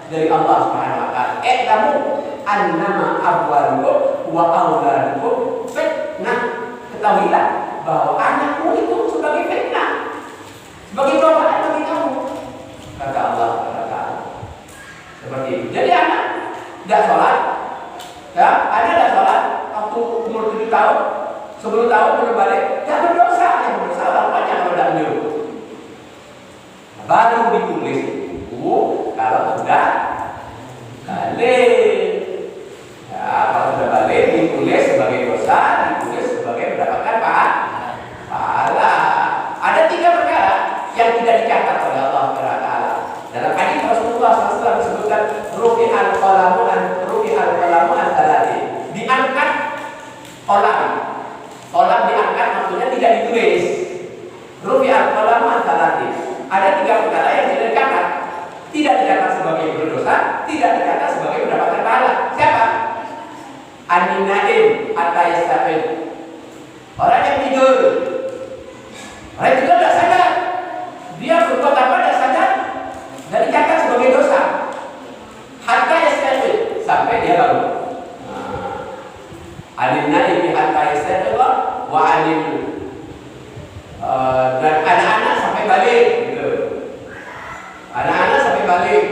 dari Allah Subhanahu Wa Taala. Kamu annama amwalukum wa auladukum fitnah. Ketahuilah bahwa anakmu itu sebagai fitnah, sebagai cobaan bagi kamu. Kata Allah Taala. Seperti itu. Jadi anak tidak sholat, ya, anak tidak sholat waktu umur 7 tahun, 10 tahun belum balik, tidak berdosa. Yang berdosa orang banyak kalau tidak menyuruh. Baru ditulis itu kalau sudah balik. Ya, kalau sudah balik ditulis sebagai dosa, ditulis sebagai mendapatkan pahala. Ada 3 perkara yang tidak dicatat oleh Allah Taala. Dalam hadis Rasulullah SAW disebutkan rufi'al qalamu an talati. Diangkat kolam. Kolam diangkat maksudnya tidak ditulis. Rufi'al qalamu an talati. Ada 3 perkara yang tidak dicatat. Tidak dicatat sebagai berdosa, tidak dicatat sebagai mendapatkan pahala. Siapa? An-naim at-tayyib. Orang yang tidur. Orang yang tidur tidak sadar. Dia berbuat apa tidak sadar dan dicatat sebagai dosa. Hatta yastaqil, sampai dia bangun. An-naim hatta yastaqil wa anil dan anak-anak sampai balik gitu. Anak-anak sampai balik.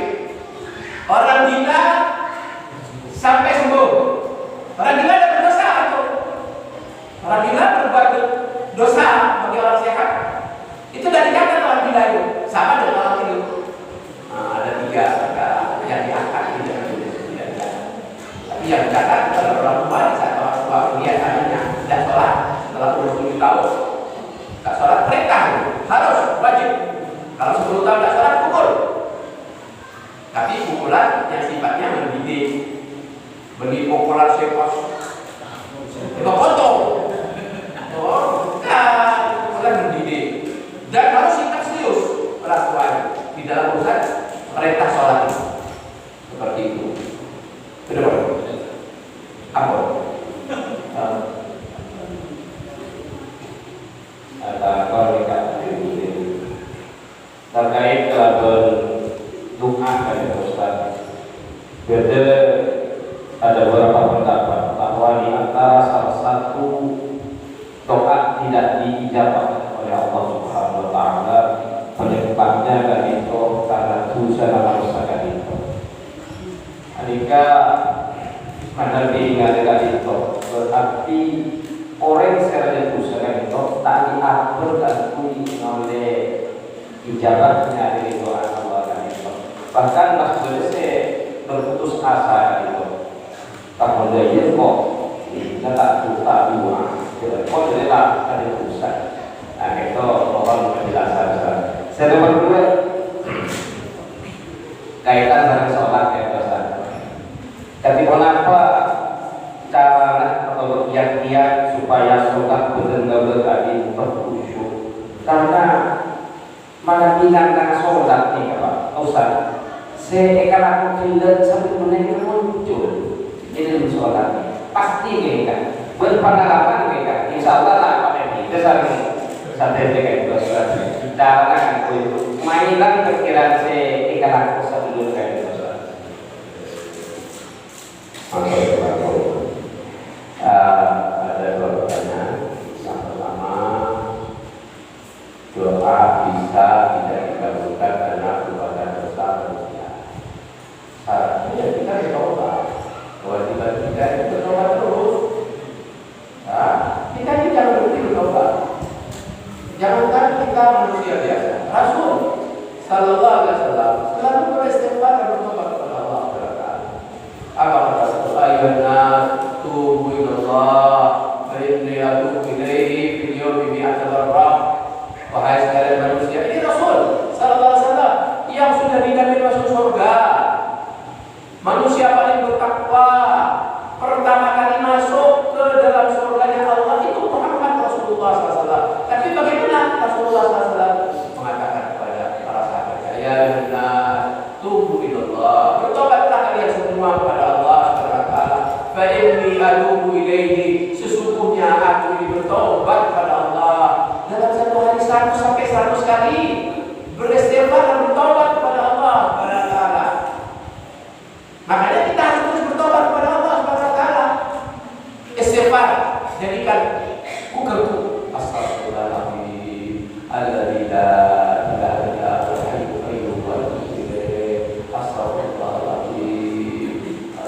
Orang gila sampai sembuh. Orang gila ada berdosa atau orang gila berbuat dosa bagi orang sehat. Itu dari kata orang gila itu sama dengan orang tidur. Ada 3 perkara yang diangkat tidak dicatat. Tapi yang dicatat adalah orang tua. Di saat orang tua melihat anaknya tidak sholat setelah 20 tahun, tidak sholat perintah harus wajib. Kalau 10 tahun tidak sholat pukul. Tapi pukulan yang sifatnya mendidik. Beli pukulan sepos itu potong. Bukan pukulan mendidik. Dan harus sikap serius orang tua di dalam urusan perintah sholat itu. Seperti itu. Benar? Apa? Terkait doa dari Ustaz. Beda ada beberapa pendapat bahwa di antara salah satu doa tidak diijabah oleh Allah Subhanahu Wa Taala penyebabnya dari itu karena dosa dalam usaha itu. Jika mana diingatkan itu berarti orang secara dosa itu tak diatur dan pulih oleh ijabahnya dari doa Allah itu. Bahkan maksudnya saya berputus asa itu. Kalau dia kok kita tak buka dua, kok jadi lah ada dosa. Nah itu orang penjelasan. Saya nomor 2 kaitan dengan sholat ya dosa. Tapi kenapa cara atau berkiat-kiat supaya sholat benar-benar tadi berkhusyuk? Karena mana tinggalkan sholat nih Pak Ustaz. Saya akan aku tidak sampai menengah muncul ini sholat pasti mereka berpengalaman mereka insya Allah tak pakai kita sampai dengan dosa cara aku itu mainan perkiraan saya akan aku sebelum kayak dosa. Ada 2 pertanyaan. Yang pertama, doa bisa tidak dikabulkan karena perbuatan dosa manusia. Syaratnya kita bertobat. Kewajiban kita itu bertobat terus. Nah, kita ini jangan berhenti bertobat. Jangankan kita manusia biasa. Rasul Sallallahu Alaihi Wasallam selalu beristighfar dan bertobat kepada Allah Taala. Apa kata Rasul? Ayyuhan tubu ilallah fa inni atubu ilaihi fil yawmi mi'ata marrah. Wahai sekalian manusia, ini Rasul Sallallahu Alaihi Wasallam yang sudah dijamin masuk surga. Manusia paling bertakwa pertama kali masuk ke dalam surganya Allah itu Muhammad Rasulullah SAW. Tapi ilaihi, sesungguhnya aku ini bertobat kepada Allah. Dalam satu hari 100 sampai 100 kali beristighfar dan bertobat kepada Allah Subhanahu wa taala. Makanya kita harus terus bertobat kepada Allah Subhanahu wa taala. Istighfar, jadikan kukerku astagfirullahaladzim alladzi la ilaha illa huwal hayyul qayyum wa atubu ilaih. Astagfirullahaladzim.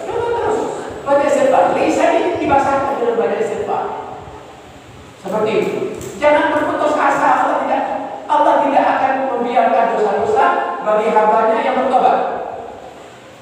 Terus baca istighfar. Lisan ini dibasahkan dengan baca istighfar. Seperti itu. Jangan berputus asa. Allah tidak akan membiarkan dosa-dosa bagi hambanya yang bertobat.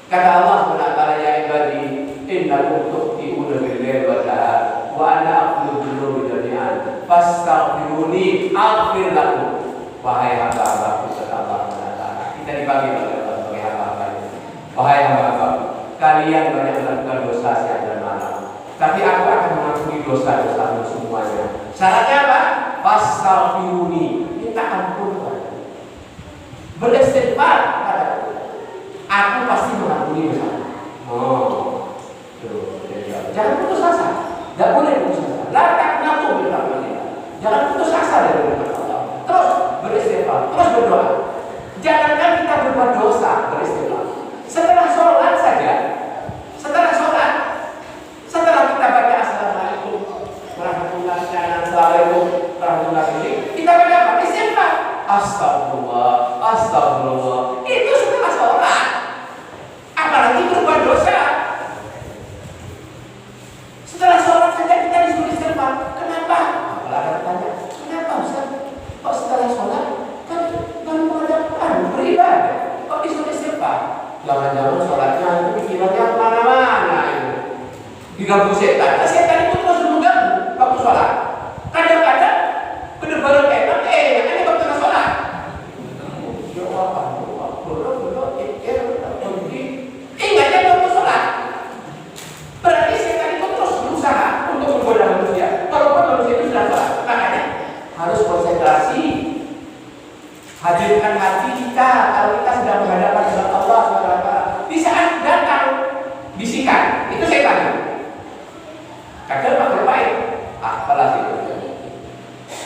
Kata Allah SWT, ya ibadi innakum tukhti'una bil-laili wan-nahar wa ana aghfiru dzunuba jami'an fastaghfiruni aghfir lakum. Wahai hamba-hambaku, kata Allah SWT, kita dibagi oleh Allah sebagai hamba-hambanya. Wahai hamba-hamba, kalian banyak melakukan dosa siang dan malam, tapi aku akan mengampuni dosa-dosamu semuanya. Syaratnya apa? Fastaghfiruni, minta ampun padaku. Beristighfar padaku, aku pasti mengampuni dosa. Jangan putus asa. Tidak boleh putus asa. La taqnatu min rahmatillah. Jangan putus asa dari rahmat Allah. Terus beristighfar, terus berdoa. Jangankan kita berbuat dosa, beristighfar. Setelah sholat saja, setelah kita baca assalamualaikum warahmatullahi wabarakatuh, kita baca apa? Istighfar. Astagfirullah, astagfirullah. Itu setelah sholat. Apalagi berbuat dosa. Setelah sholat saja kita disuruh istighfar. Kenapa? Apalagi bertanya, kenapa Ustaz? Kok setelah sholat kan menghadapkan beribadah? Kok disuruh istighfar? Jangan-jangan sholatnya itu pikirannya kemana-mana itu. Diganggu setan. Nah, setan itu terus mengganggu waktu sholat. Kadang-kadang kedebaran enak, ini waktu sholat. Ingatnya waktu sholat. Berarti setan itu terus berusaha untuk menggoda manusia. Walaupun manusia itu sudah sholat. Makanya harus konsentrasi. Hadirkan hati kita kalau kita sedang menghadapkan kepada Allah SWT. Di saat datang bisikan, itu setan. Kadang pakai baik. Apalah itu.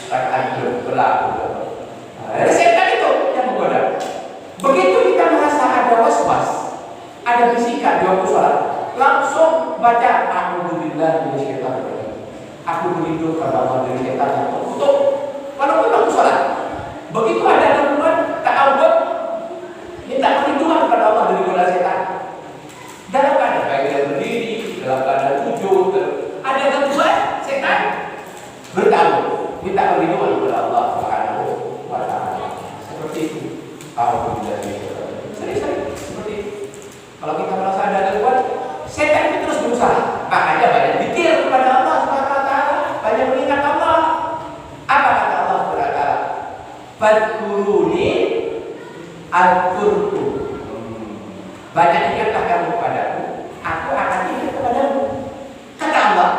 Rakaat berlaku. Ada setan itu yang menggoda. Begitu kita merasa ada was-was, ada bisikan di waktu sholat, langsung baca a'udzubillahi minasyaitonir rajim. Aku berlindung kepada Allah dari setan yang terkutuk. Walaupun waktu sholat. Begitu ada gangguan, ta'awud, minta perlindungan kepada Allah dari godaan setan. Dalam keadaan baik dia berdiri, dalam keadaan sujud, ada gangguan setan, bertawud, minta perlindungan kepada Allah Subhanahu wa taala. Seperti itu. Alhamdulillah. Sering-sering seperti itu. Kalau kita merasa ada gangguan, setan itu terus berusaha. Makanya banyak zikir kepada Allah Subhanahu wa taala, banyak mengingat Allah. Apa kata Allah Subhanahu wa taala? Fadkuruni adkurkum. Banyak ingatlah kamu kepadaku, aku akan ingat kepadamu. Kata Allah,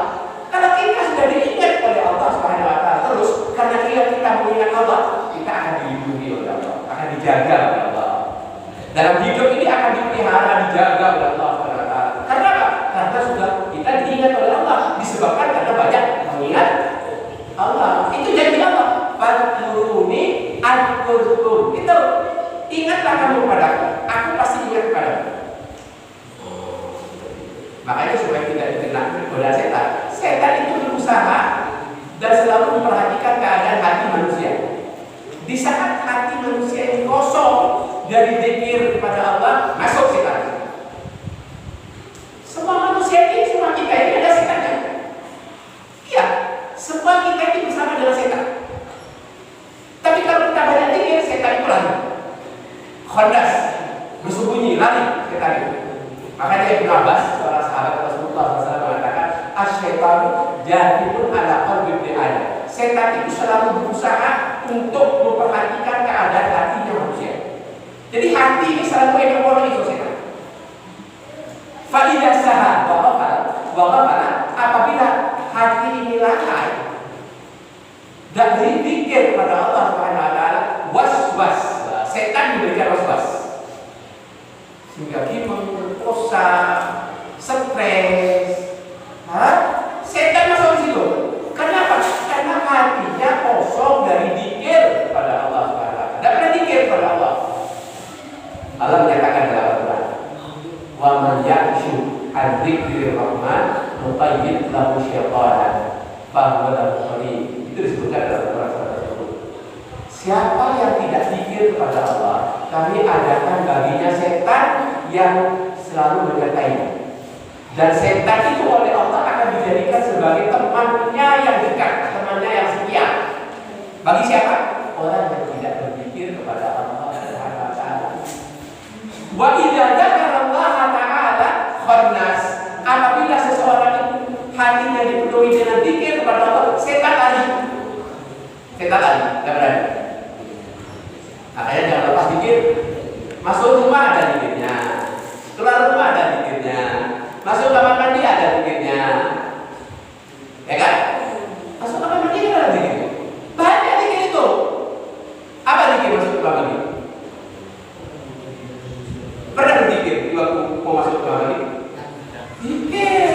kalau kita sudah diingat oleh Allah Subhanahu wa taala terus, karena kita mengingat Allah, kita akan dilindungi oleh Allah, akan dijaga oleh Allah. Dalam hidup ini akan dipelihara, dijaga oleh Allah Subhanahu wa taala. Karena apa? Karena sudah kita diingat oleh Allah, disebabkan karena banyak mengingat Allah. Itu janji Allah. Fadkuruni adkurkum. Itu ingatlah kamu kepadaku, aku pasti ingat kepadamu. Makanya supaya tidak dikena godaan setan, setan itu berusaha dan selalu memperhatikan keadaan hati manusia. Di saat hati manusia yang kosong dari zikir kepada Allah, masuk setan. Semua manusia ini, semua kita ini ada setannya. Iya, semua kita ini bersama dengan setan. Tapi kalau kita banyak zikir, setan itu lari, khondas, bersembunyi, lari setan itu. Makanya Ibnu Abbas, seorang sahabat Rasulullah SAW mengatakan, "Asy-syaitanu jahilun ala qalbi ibni Adam." Setan itu selalu berusaha untuk memperhatikan keadaan hatinya manusia. Jadi hati ini selalu ada orang itu setan. Fa idza saha wa ghafala, apabila hati ini lalai dan berzikir kepada Allah Subhanahu wa taala, was-was, setan memberikan was-was. Sehingga kita merasa stres. Setan Siapa yang tidak zikir kepada Allah, kami adakan baginya setan yang selalu menyertainya. Dan setan itu oleh Allah akan dijadikan sebagai temannya yang dekat, temannya yang setia. Bagi siapa? Orang yang tidak berzikir kepada Allah Subhanahu wa taala. Wa idza dzakara Allah taala khannas. Apabila seseorang itu hatinya dipenuhi dengan zikir kepada Allah, setan lari. Setan lari, tidak berani. Makanya jangan lepas zikir. Masuk rumah ada zikirnya, keluar rumah ada zikirnya, masuk kamar mandi ada zikirnya, ya kan? Masuk kamar mandi ada zikirnya. Banyak zikir itu. Apa zikir masuk kamar mandi? Pernah berzikir di waktu mau masuk kamar mandi? Zikir.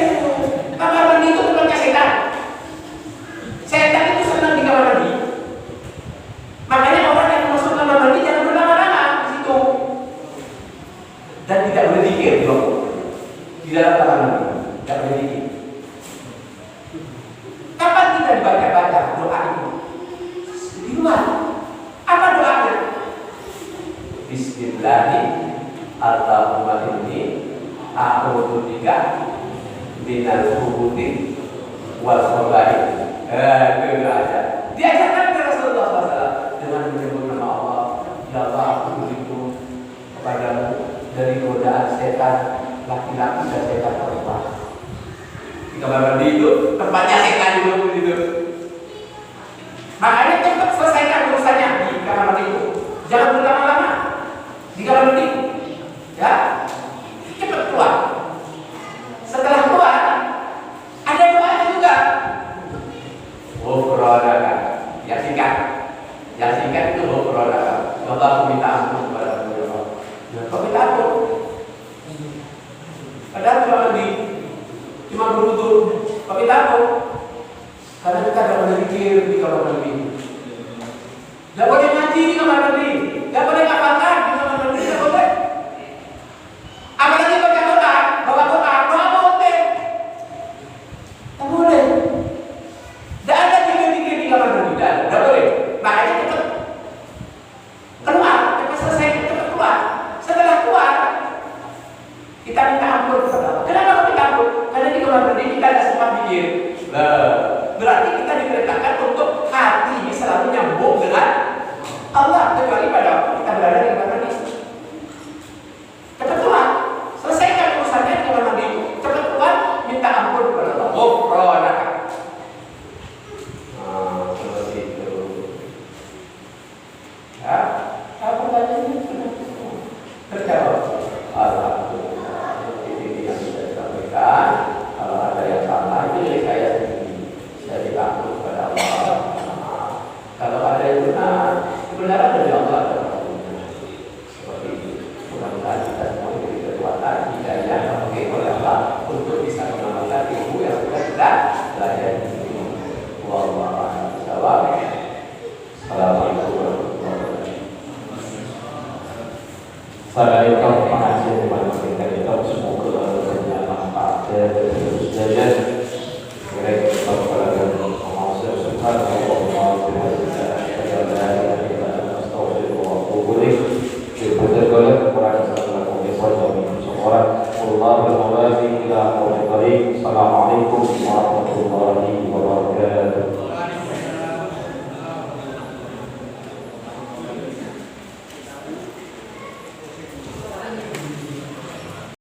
Kamar mandi itu tempatnya setan. Setan itu senang di kamar mandi. Makanya orang yang masuk kamar mandi jangan berlama-lama di situ. Dan tidak boleh zikir di dalam kamar mandi, tidak boleh zikir. Kapan kita dibaca-baca doa itu? Di luar. Apa doanya? Bismillahirrahmanirrahim. Allahumma inni a'udzu bika minal khubuthi wal khaba'ith. Itu doanya. Diajarkan oleh Rasulullah SAW dengan menyebut nama Allah. Ya Allah, aku berlindung kepadamu dari godaan setan laki-laki dan setan perempuan. Di kamar mandi itu tempatnya setan itu gitu. Makanya cepat selesaikan urusannya di kamar mandi itu. Jangan berlama-lama di kamar mandi. Ya, cepat keluar. Setelah keluar, ada doanya juga. Ghufranaka, yang singkat. Yang singkat itu ghufranaka. Ya Allah, aku minta ampun kepadamu ya Allah. Kau minta ampun. Padahal cuma mandi, cuma berwudu. Kau minta ampun. Karena kita tidak boleh zikir di kamar mandi. Tidak boleh ngaji di kamar mandi. Tidak boleh ngapalkan di kamar mandi. Tidak boleh. Apalagi baca doa, doa boleh. Tak boleh. Tidak ada zikir-zikir di kamar mandi. Tidak boleh. Makanya cepat keluar, cepat selesai, cepat keluar. Setelah keluar, kita minta ampun kepada Allah. Kenapa kita minta ampun? Karena di kamar mandi kita tidak sempat zikir. Berarti kita diperintahkan untuk hati ini selalu nyambung dengan Allah, kecuali pada waktu kita berada di kamar mandi. Cepat keluar, selesaikan urusannya di kamar mandi itu. Cepat keluar, minta ampun kepada Allah. Ghufranaka. Seperti itu. Ya, apa pertanyaannya? Terjawab. Alhamdulillah. Ini yang sudah disampaikan. Kalau ada yang salah, itu dari saya sendiri. Saya diampun kepada Allah. Kalau ada yang benar, kebenaran dari Allah ada waktunya. Seperti itu. Mudah-mudahan kita semua diberi kekuatan, hidayah, taufik oleh Allah untuk bisa mengamalkan ilmu yang sudah kita pelajari. Wallahu a'lam bishawab. Assalamualaikum warahmatullahi wabarakatuh. Saya dari kaum pengajian di mana kita semoga bermanfaat.